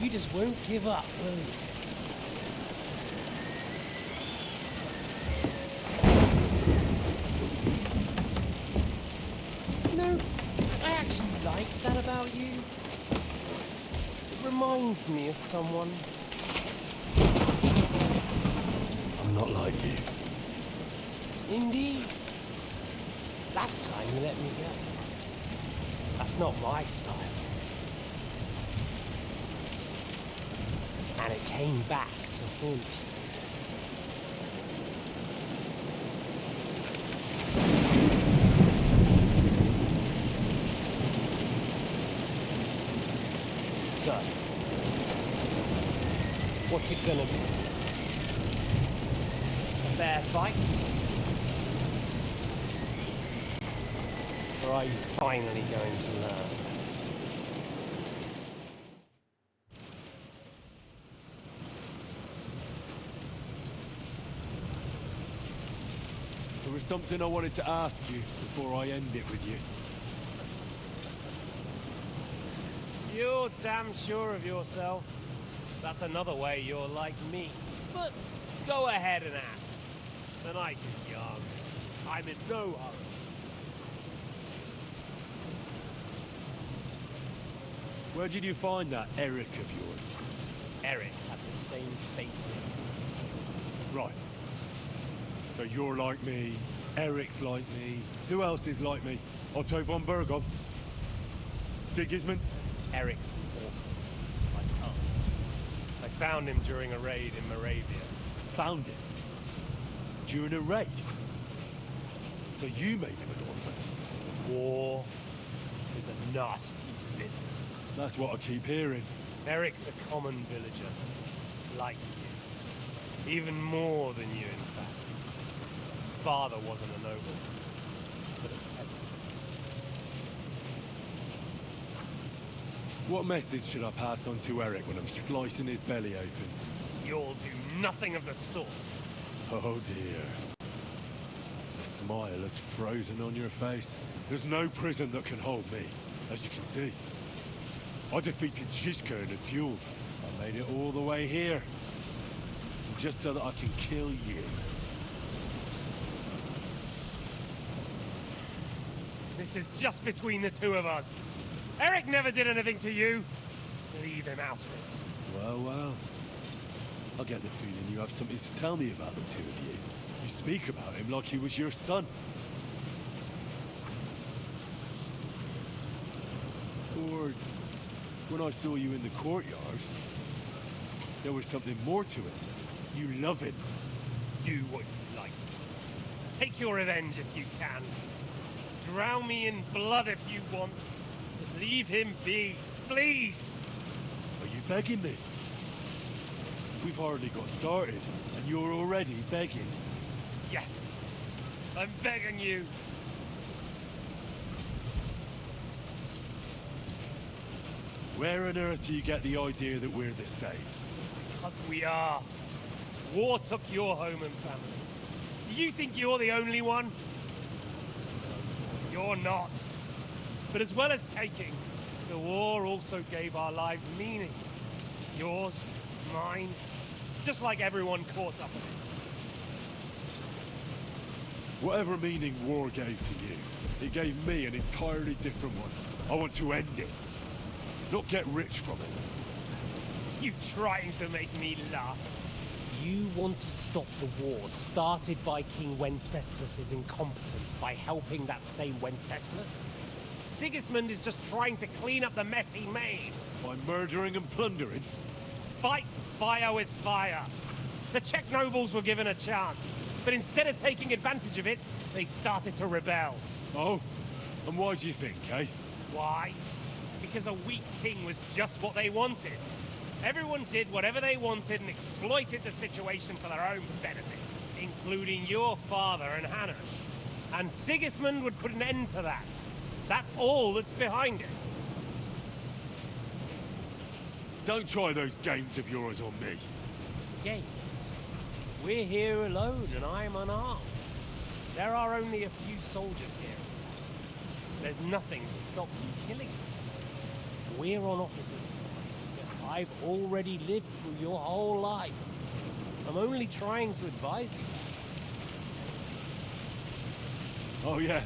R: You just won't give up, will you? No, I actually like that about you. It reminds me of someone.
C: I'm not like you.
R: Indeed. Last time you let me go. That's not my style. And it came back to haunt you. So, what's it gonna be? A fair fight? Or are you finally going to learn?
C: There was something I wanted to ask you before I end it with you.
R: You're damn sure of yourself. That's another way you're like me. But go ahead and ask. The night is young. I'm in no hurry.
C: Where did you find that Eric of yours?
R: Eric had the same fate as you.
C: Right. So you're like me, Eric's like me. Who else is like me? Otto von Bergov? Sigismund?
R: Eric's an orphan, like us. I found him during a raid in Moravia.
C: Found him? During a raid? So you made him an orphan?
R: War is a nasty business.
C: That's what I keep hearing.
R: Eric's a common villager, like you. Even more than you, in fact. His father wasn't a nobleman, but a peasant.
C: What message should I pass on to Eric when I'm slicing his belly open?
R: You'll do nothing of the sort.
C: Oh dear. The smile is frozen on your face. There's no prison that can hold me, as you can see. I defeated Zizka in a duel. I made it all the way here. Just so that I can kill you.
R: This is just between the two of us. Eric never did anything to you. Leave him out of it.
C: Well, well. I get the feeling you have something to tell me about the two of you. You speak about him like he was your son. Or when I saw you in the courtyard, there was something more to it. You love him.
R: Do what you like. Take your revenge if you can. Drown me in blood if you want. But leave him be, please.
C: Are you begging me? We've hardly got started, and you're already begging.
R: Yes. I'm begging you.
C: Where on earth do you get the idea that we're the same?
R: Because we are. War took your home and family. Do you think you're the only one? You're not. But as well as taking, the war also gave our lives meaning. Yours, mine, just like everyone caught up in it.
C: Whatever meaning war gave to you, it gave me an entirely different one. I want to end it. Not get rich from it.
R: You trying to make me laugh? You want to stop the war started by King Wenceslas's incompetence by helping that same Wenceslas? Sigismund is just trying to clean up the mess he made.
C: By murdering and plundering?
R: Fight fire with fire. The Czech nobles were given a chance, but instead of taking advantage of it, they started to rebel.
C: Oh? And why do you think, eh?
R: Why? Because a weak king was just what they wanted. Everyone did whatever they wanted and exploited the situation for their own benefit, including your father and Hannah. And Sigismund would put an end to that. That's all that's behind it.
C: Don't try those games of yours on me.
R: Games? We're here alone and I'm unarmed. There are only a few soldiers here. There's nothing to stop you killing them. We're on opposite sides, but I've already lived through your whole life. I'm only trying to advise you.
C: Oh, yeah.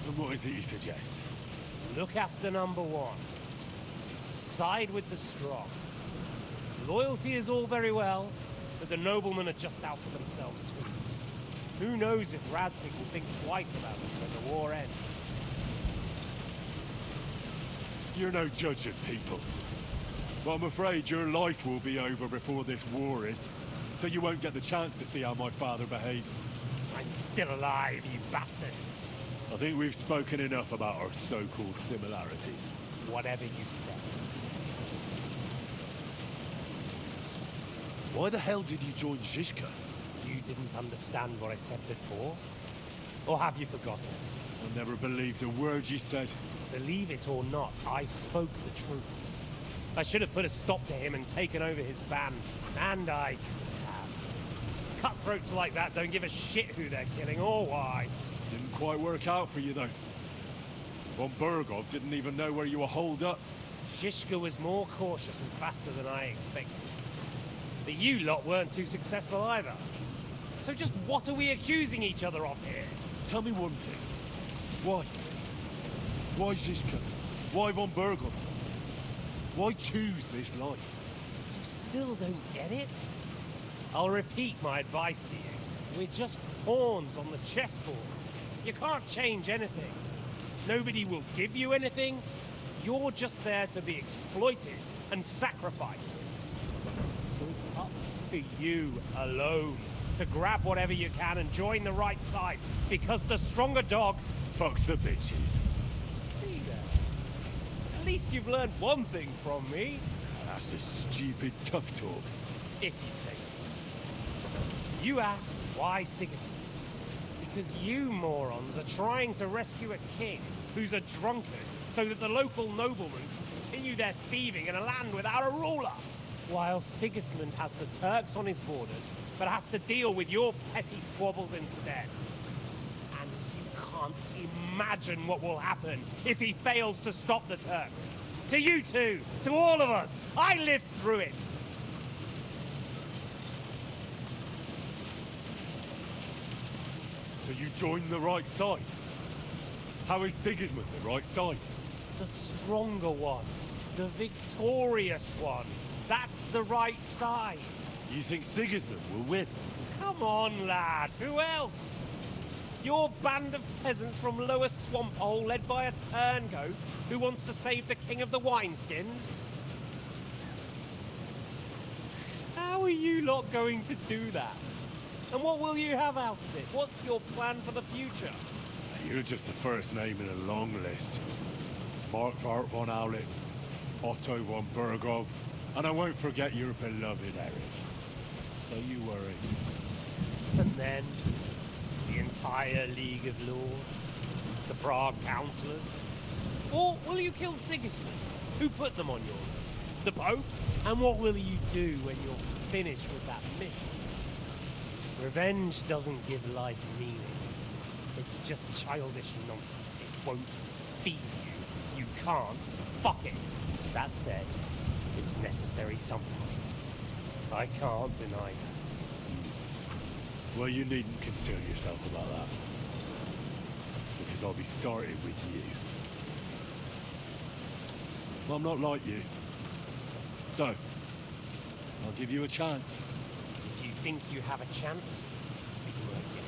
C: And what is it you suggest?
R: Look after number one. Side with the strong. Loyalty is all very well, but the noblemen are just out for themselves too. Who knows if Radzig will think twice about it when the war ends.
C: You're no judge of people. But I'm afraid your life will be over before this war is, so you won't get the chance to see how my father behaves.
R: I'm still alive, you bastard.
C: I think we've spoken enough about our so-called similarities.
R: Whatever you say.
C: Why the hell did you join Zizka?
R: You didn't understand what I said before? Or have you forgotten?
C: I never believed a word you said.
R: Believe it or not, I spoke the truth. I should have put a stop to him and taken over his band. And I could have. Cutthroats like that don't give a shit who they're killing or why.
C: Didn't quite work out for you, though. Von Bergov didn't even know where you were holed up.
R: Zizka was more cautious and faster than I expected. But you lot weren't too successful either. So just what are we accusing each other of here?
C: Tell me one thing. Why? Why Zizka? Why Von Bergov? Why choose this life?
R: You still don't get it? I'll repeat my advice to you. We're just pawns on the chessboard. You can't change anything. Nobody will give you anything. You're just there to be exploited and sacrificed. So it's up to you alone to grab whatever you can and join the right side, because the stronger dog
C: fucks the bitches.
R: See there. At least you've learned one thing from me.
C: That's just stupid tough talk.
R: If you say so. You asked why Sigismund? Because you morons are trying to rescue a king who's a drunkard so that the local noblemen can continue their thieving in a land without a ruler. While Sigismund has the Turks on his borders, but has to deal with your petty squabbles instead. And you can't imagine what will happen if he fails to stop the Turks. To you two, to all of us, I lived through it.
C: So you joined the right side? How is Sigismund the right side?
R: The stronger one. The victorious one. That's the right side.
C: You think Sigismund will win?
R: Come on, lad. Who else? Your band of peasants from Lower Swamphole led by a turngoat who wants to save the king of the wineskins? How are you lot going to do that? And what will you have out of it? What's your plan for the future?
C: You're just the first name in a long list. Mark von Aulitz, Otto von Bergov, and I won't forget your beloved Erich. Don't you worry.
R: And then, the entire League of Lords? The Prague Councillors? Or will you kill Sigismund? Who put them on your list? The Pope? And what will you do when you're finished with that mission? Revenge doesn't give life meaning. It's just childish nonsense. It won't feed you. You can't fuck it. That said, it's necessary sometimes. I can't deny that.
C: Well, you needn't concern yourself about that. Because I'll be starting with you. Well, I'm not like you. So, I'll give you a chance.
R: If you think you have a chance, big word, yes.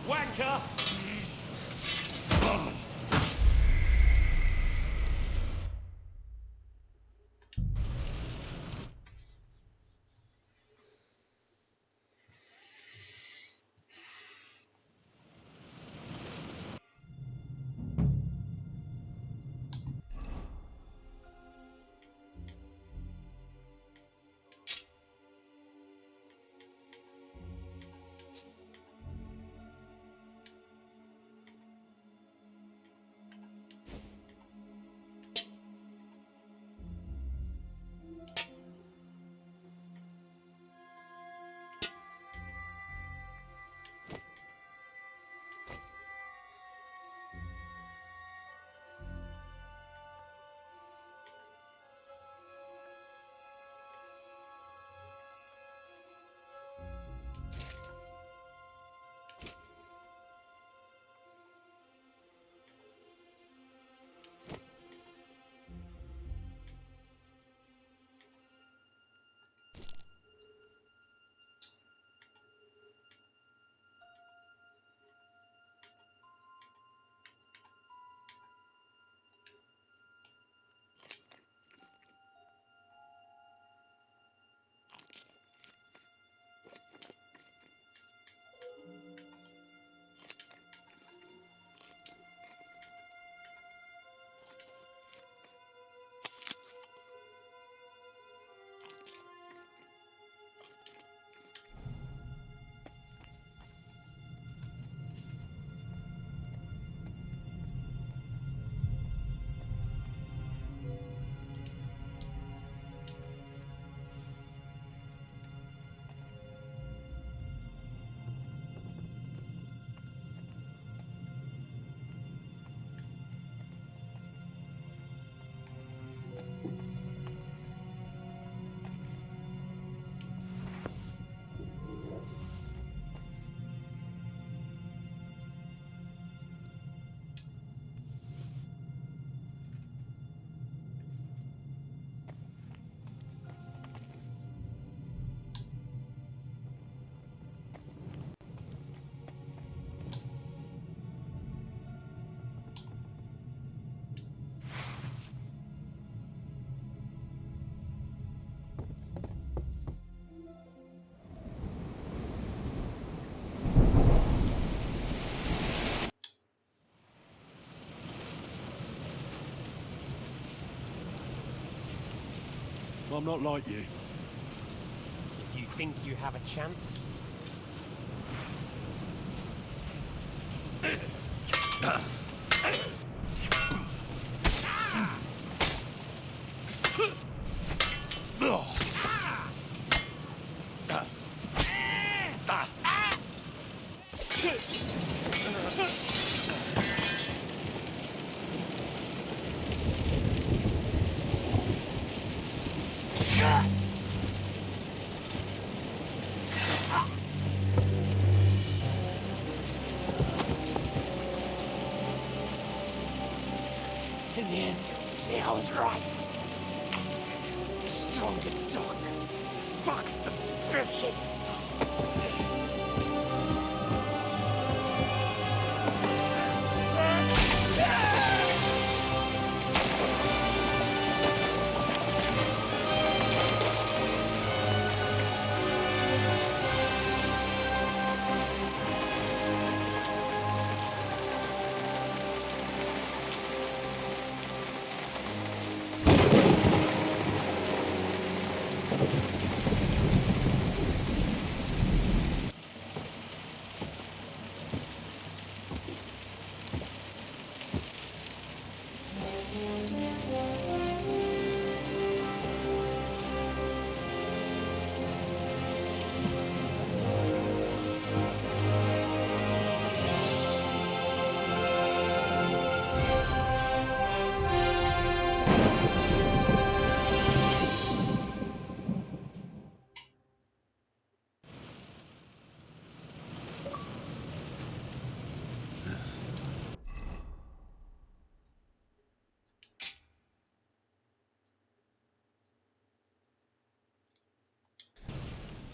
R: Wanker!
C: I'm not like you.
R: If you think you have a chance...
N: In the end, see, I was right. The stronger dog fucks the bitches.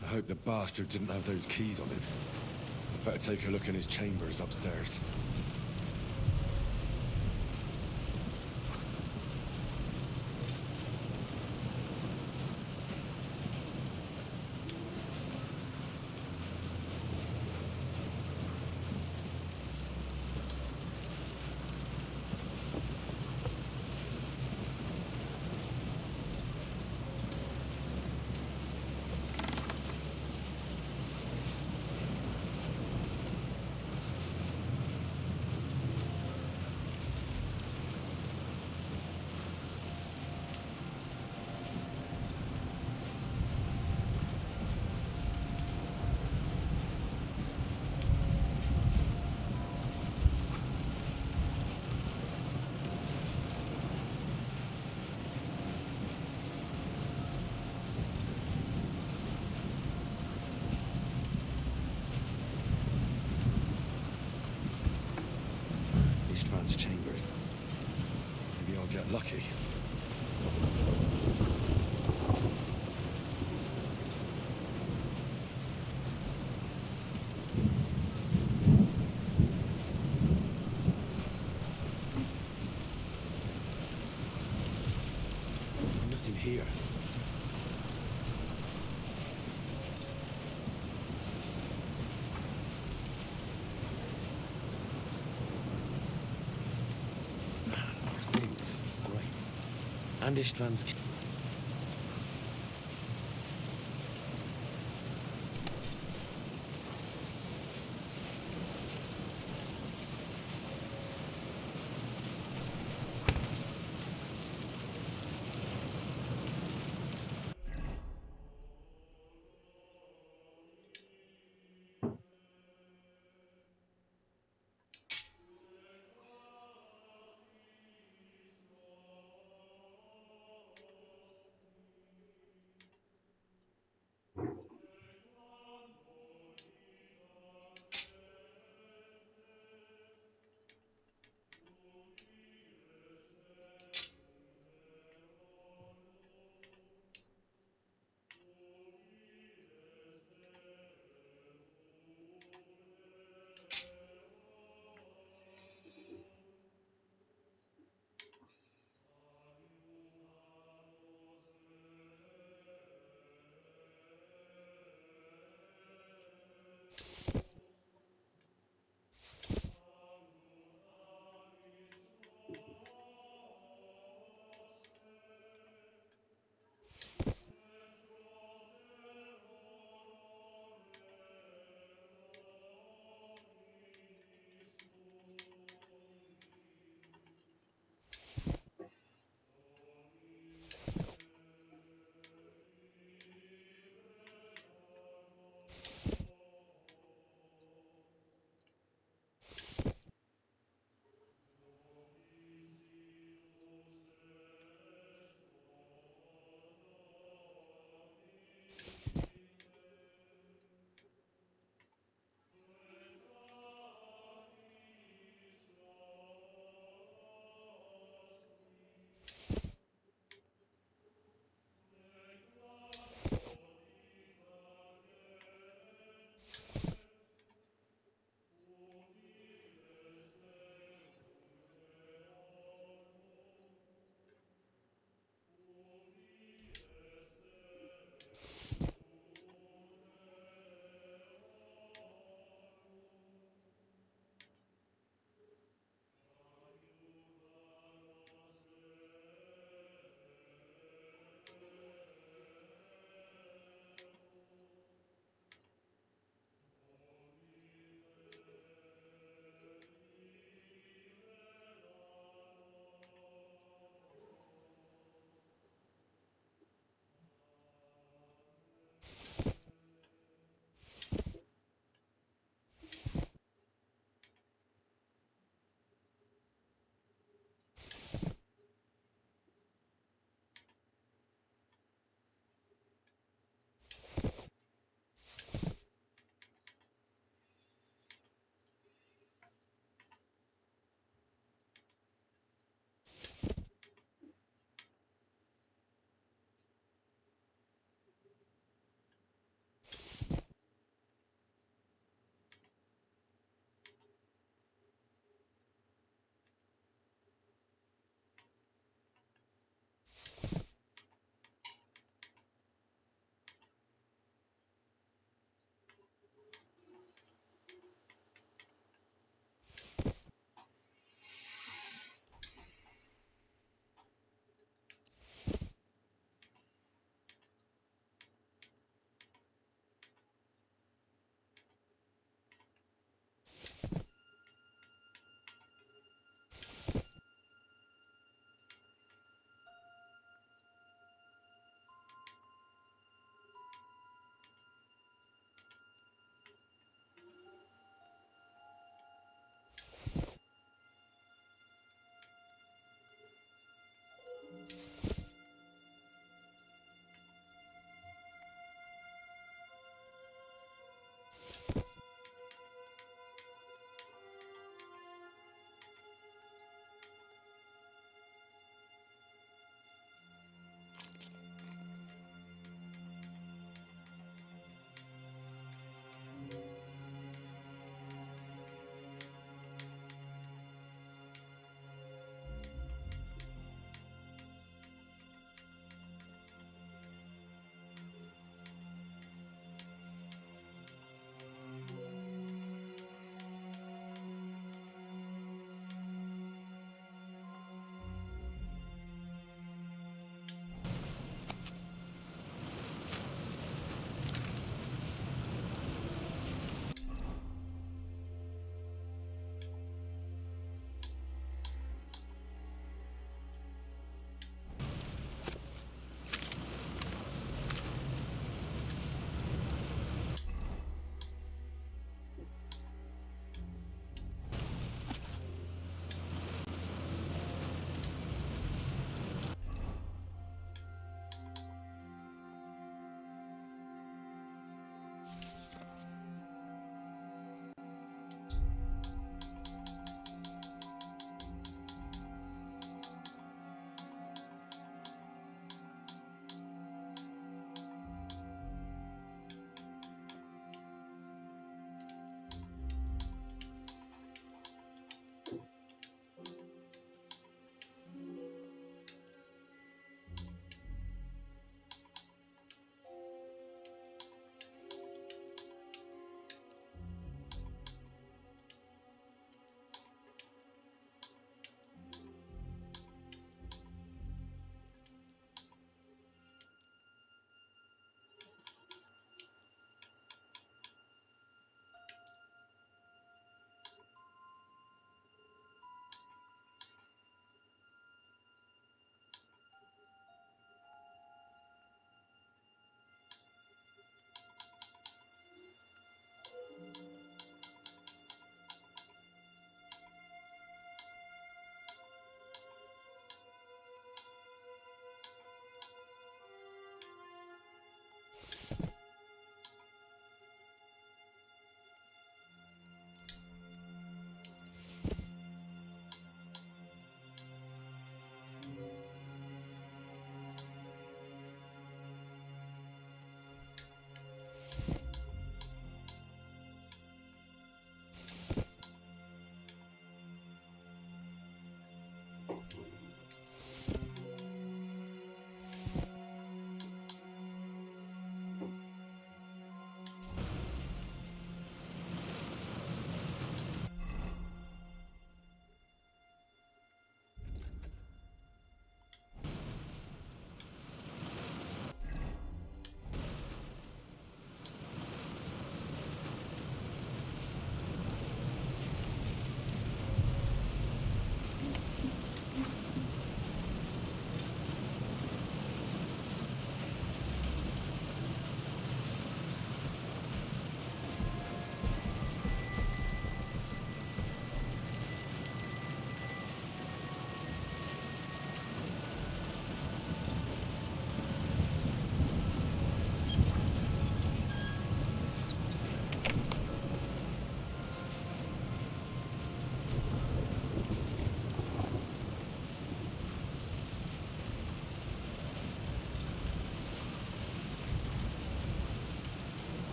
C: I hope the bastard didn't have those keys on him. I'd better take a look in his chambers upstairs. Istvan's chambers. Maybe I'll get lucky. Nothing here. And Istvan's...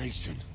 C: abomination.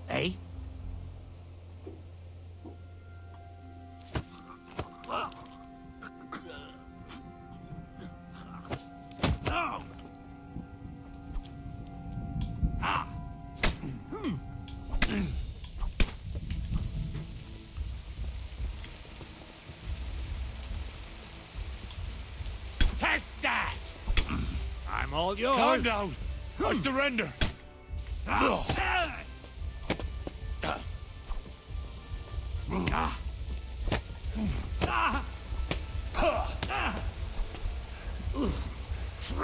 N: Eh? No! Ah! Take that! I'm all yours.
C: Calm down. I surrender.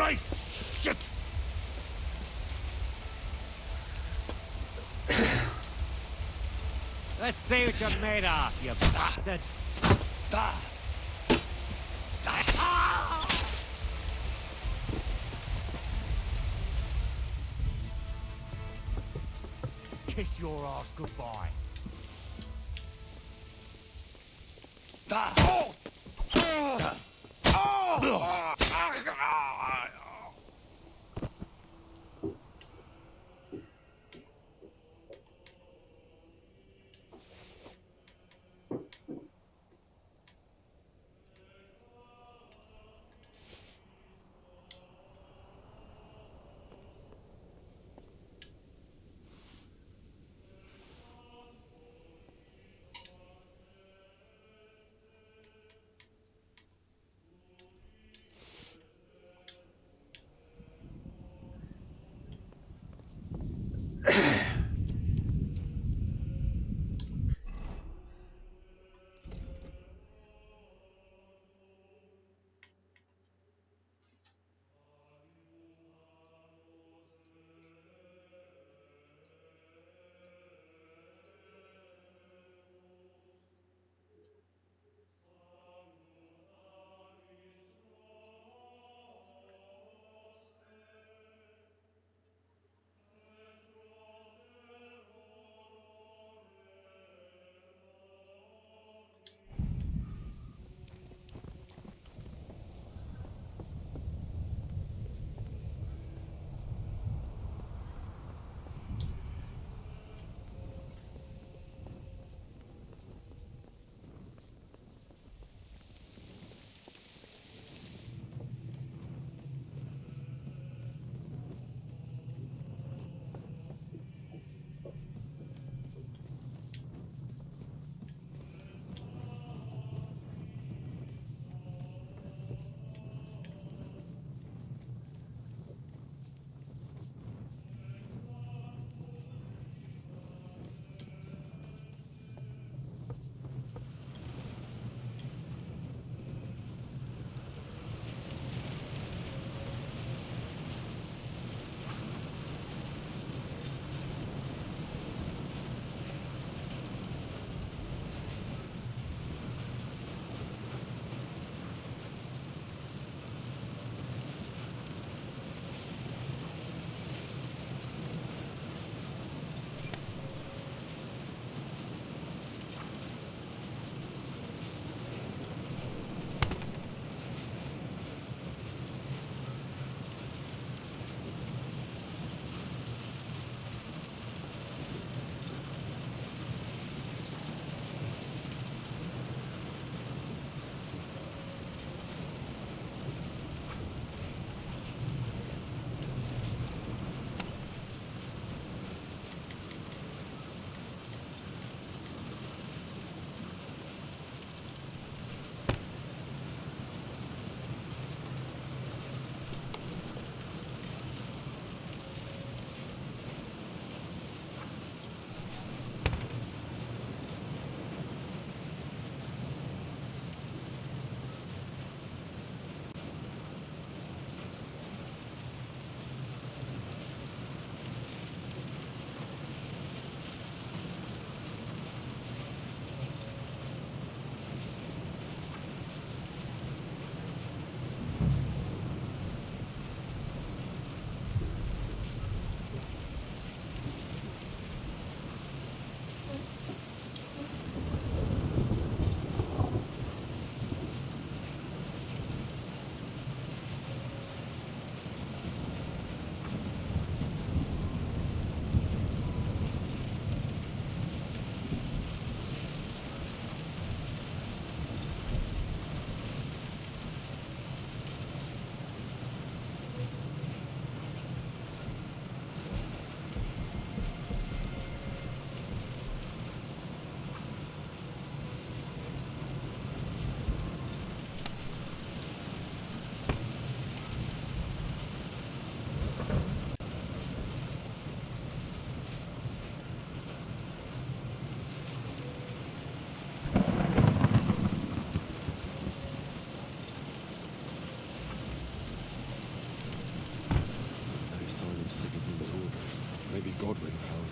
N: Christ! Shit! Let's see what you're made of, you bastard! kiss your ass goodbye.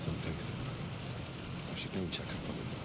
C: something. I should go and check up on him.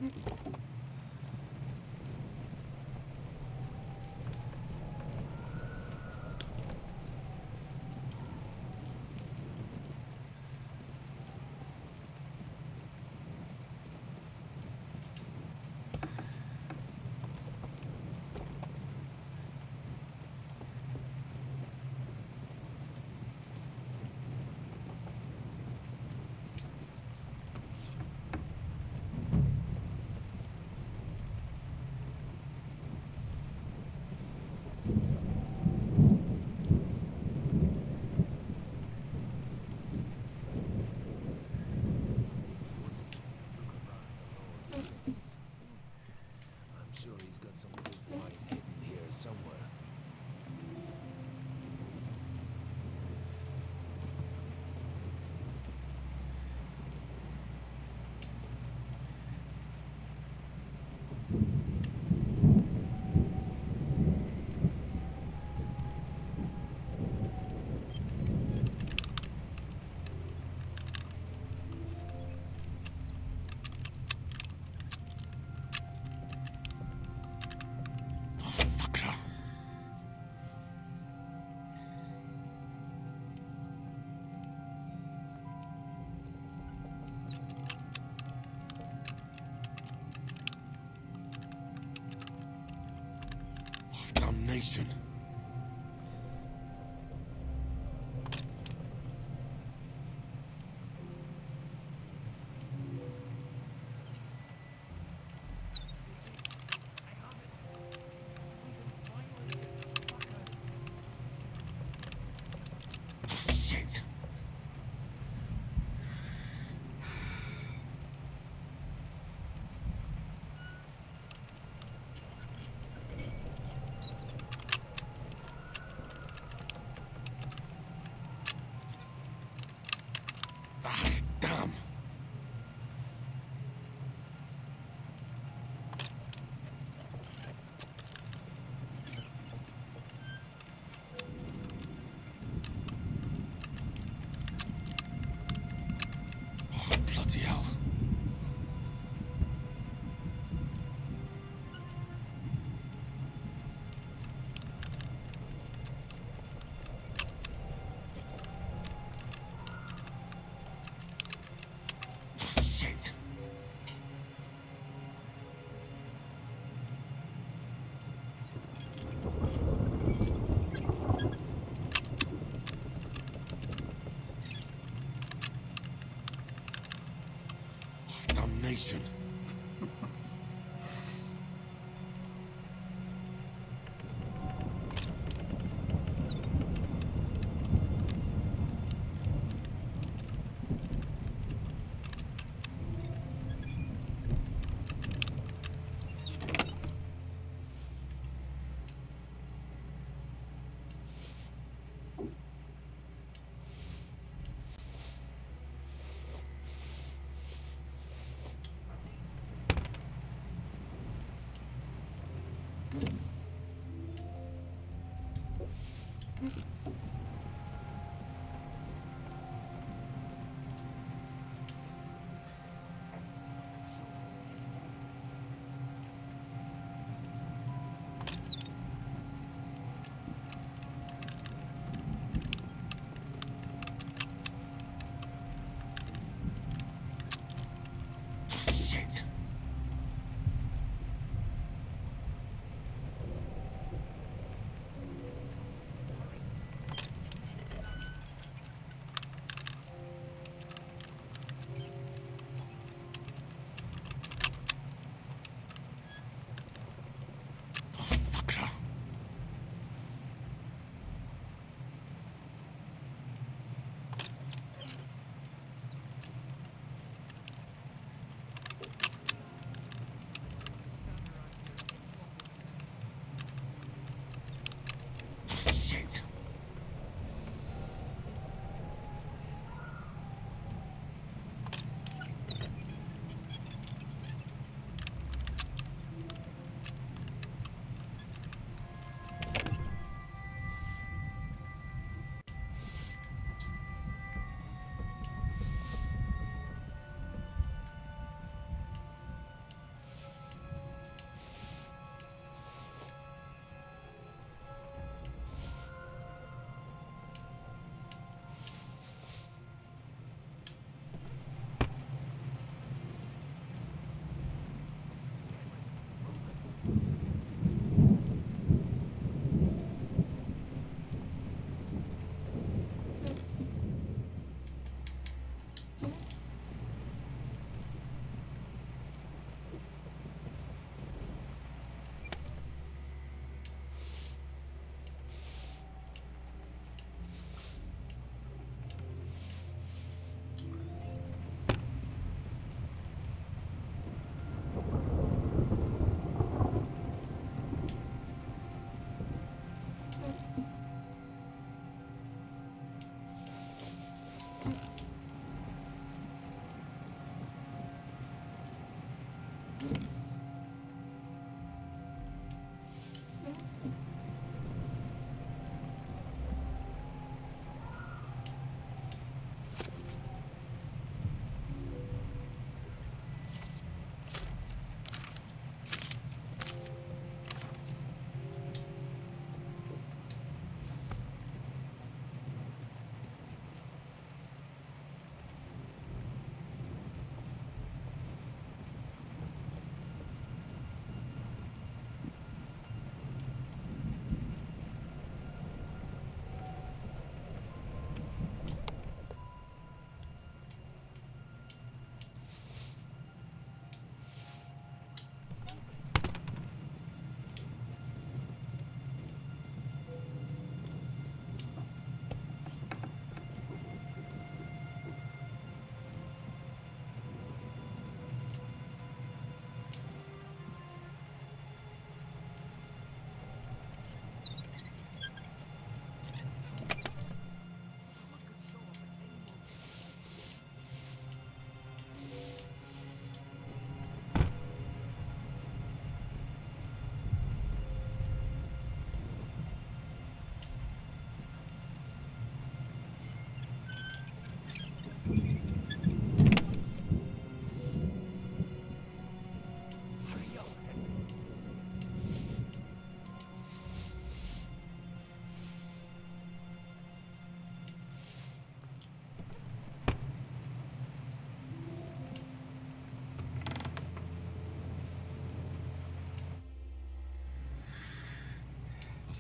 B: I'm sure he's got some good wine hidden here somewhere.
C: Damnation. Shit. Ah, damn. Oh, bloody hell. Shit. Oh, damnation. Shit.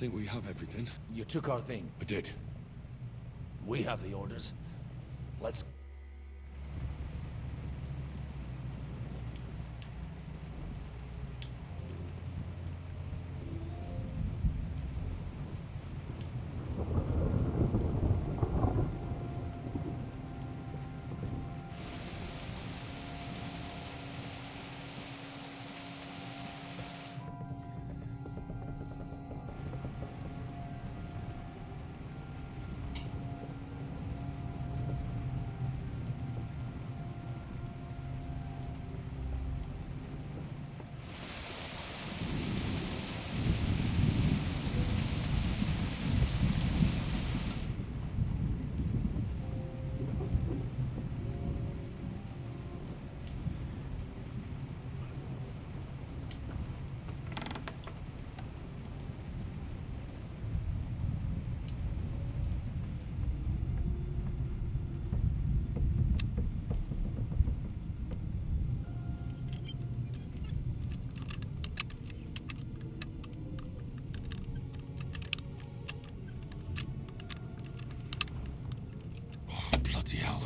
C: I think we have everything.
B: You took our thing.
C: I did.
B: We have the orders. Let's...
C: Bloody hell.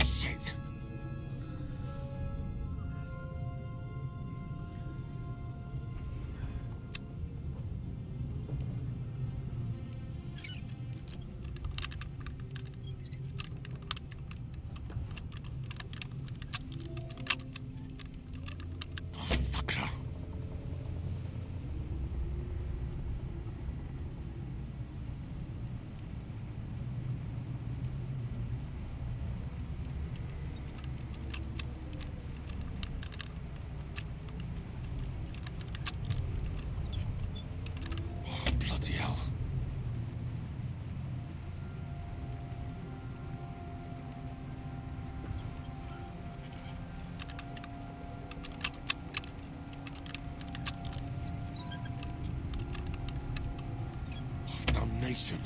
C: Shit. Bloody hell. Damnation.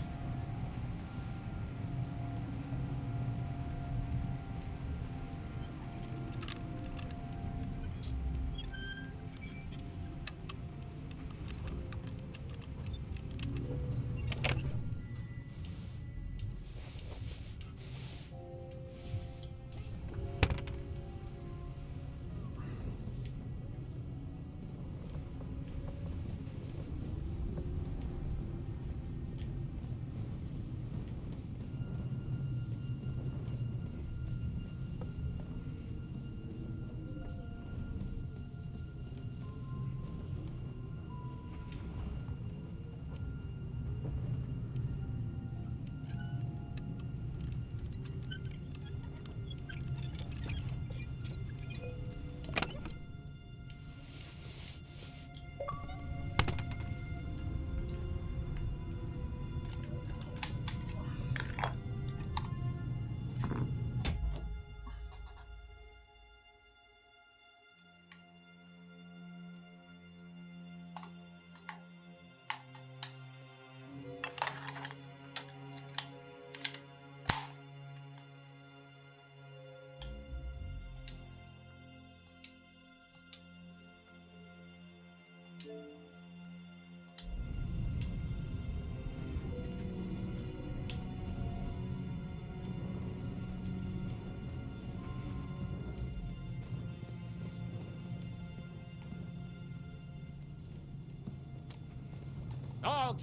N: Oh!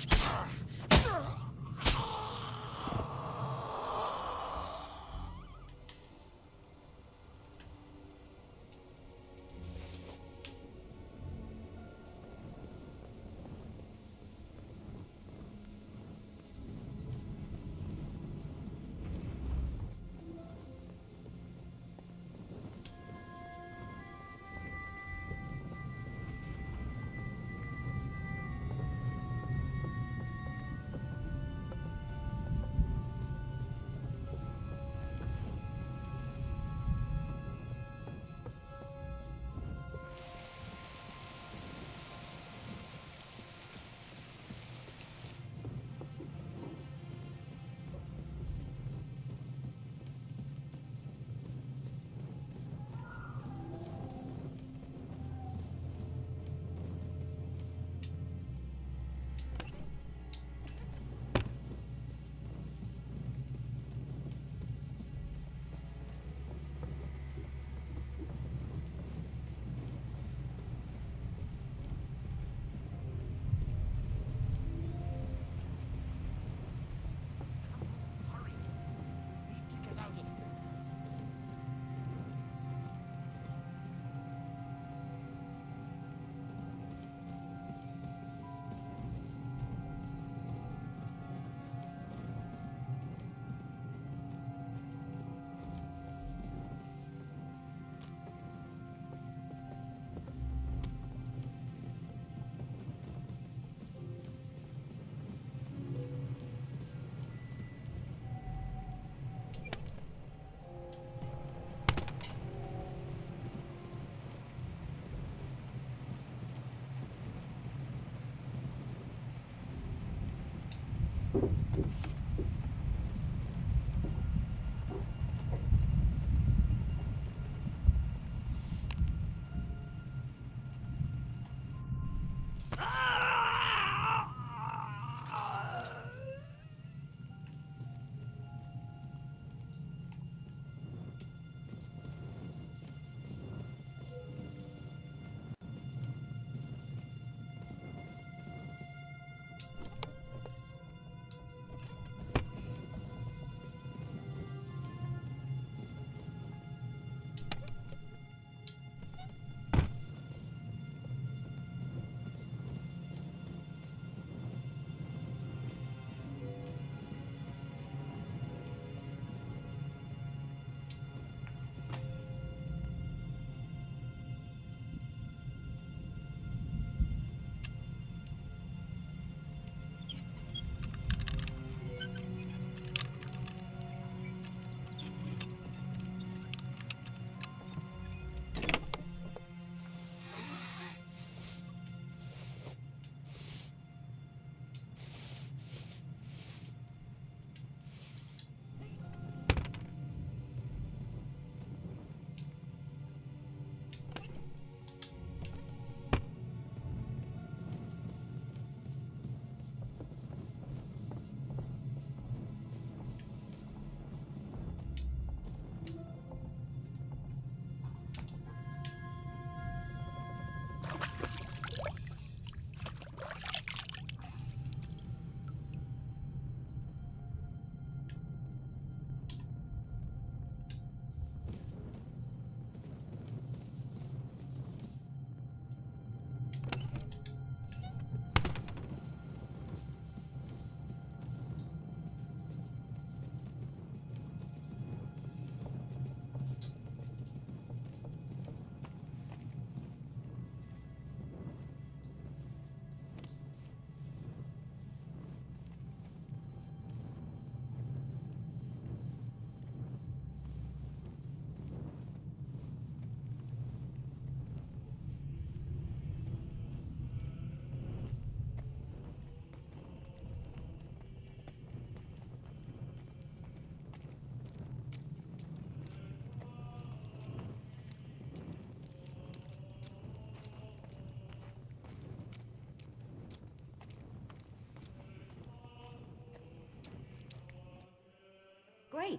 S: Great.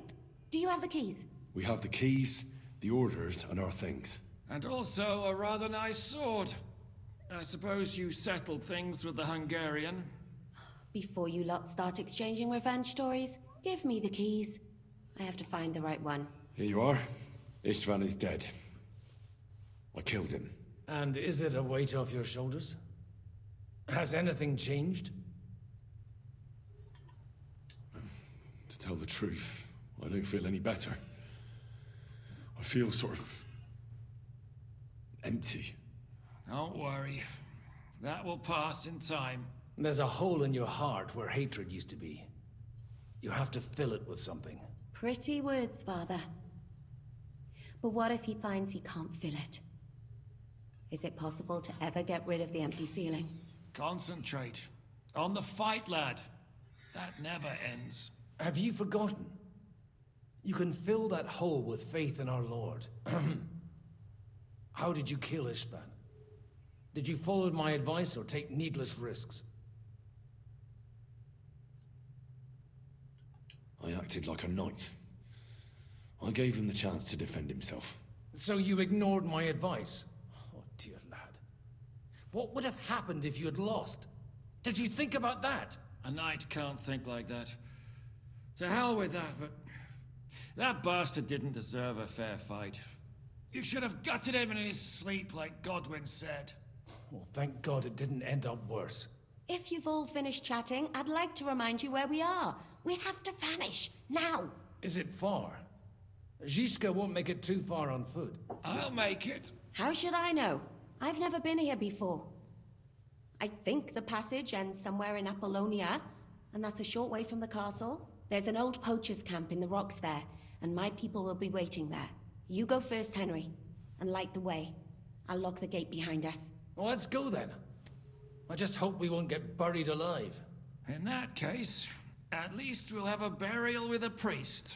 S: Do you have the keys?
C: We have the keys, the orders, and our things.
M: And also a rather nice sword. I suppose you settled things with the Hungarian.
S: Before you lot start exchanging revenge stories, give me the keys. I have to find the right one.
C: Here you are. Istvan is dead. I killed him.
B: And is it a weight off your shoulders? Has anything changed?
C: To tell the truth, I don't feel any better. I feel sort of empty.
M: Don't worry. That will pass in time.
B: There's a hole in your heart where hatred used to be. You have to fill it with something.
S: Pretty words, Father. But what if he finds he can't fill it? Is it possible to ever get rid of the empty feeling?
M: Concentrate. On the fight, lad. That never ends.
B: Have you forgotten? You can fill that hole with faith in our Lord. How did you kill Istvan? Did you follow my advice or take needless risks?
C: I acted like a knight. I gave him the chance to defend himself.
B: So you ignored my advice? Oh, dear lad. What would have happened if you had lost? Did you think about that?
M: A knight can't think like that. To hell with that, but... that bastard didn't deserve a fair fight. You should have gutted him in his sleep, like Godwin said.
B: Well, thank God it didn't end up worse.
S: If you've all finished chatting, I'd like to remind you where we are. We have to vanish, now!
B: Is it far? Zizka won't make it too far on foot.
M: I'll make it.
S: How should I know? I've never been here before. I think the passage ends somewhere in Apollonia, and that's a short way from the castle. There's an old poacher's camp in the rocks there, and my people will be waiting there. You go first, Henry, and light the way. I'll lock the gate behind us.
B: Well, let's go then. I just hope we won't get buried alive.
M: In that case, at least we'll have a burial with a priest.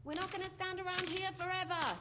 S: We're not gonna stand around here forever.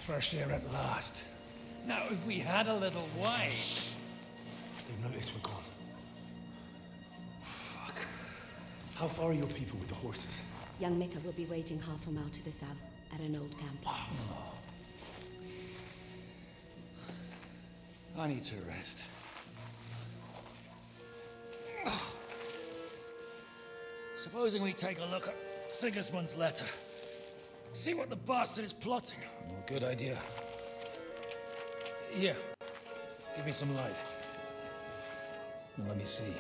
M: Fresh air at last. Now, if we had a little wine...
I: They've noticed we're gone. Fuck. How far are your people with the horses?
S: Young Mika will be waiting half a mile to the south, at an old camp.
Q: I need to rest. Supposing we take a look at Sigismund's letter. See what the bastard is plotting. Oh, good idea. Here, give me some light. Let me see.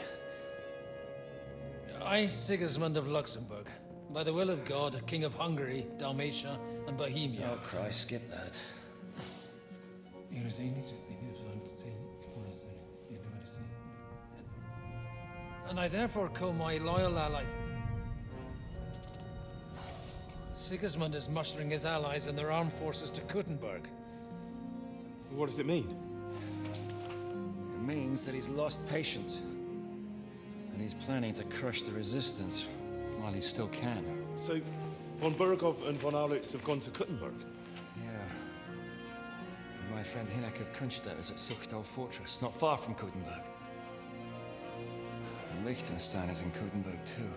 Q: I, Sigismund of Luxembourg, by the will of God, King of Hungary, Dalmatia, and Bohemia.
G: Oh, Christ, skip that.
Q: And I therefore call my loyal ally... Sigismund is mustering his allies and their armed forces to Kuttenberg.
I: What does it mean?
Q: It means that he's lost patience. And he's planning to crush the resistance while he still can.
I: So, von Burgov and von Aulitz have gone to Kuttenberg?
Q: Yeah. And my friend Hinek of Kunstedt is at Suchtal Fortress, not far from Kuttenberg. And Liechtenstein is in Kuttenberg too.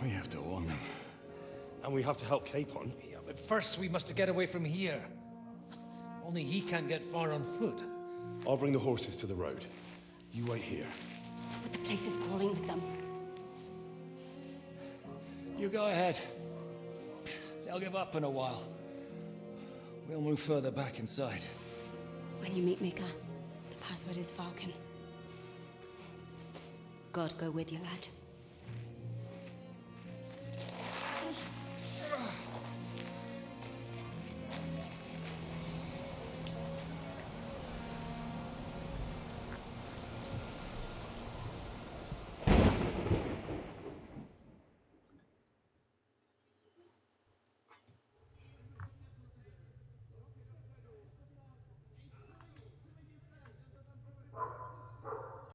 Q: We have to warn them.
I: And we have to help Capon?
Q: Yeah, but first we must get away from here. Only he can't get far on foot.
I: I'll bring the horses to the road. You wait here.
S: But the place is crawling with them.
Q: You go ahead. They'll give up in a while. We'll move further back inside.
S: When you meet Mika, the password is Falcon. God go with you, lad.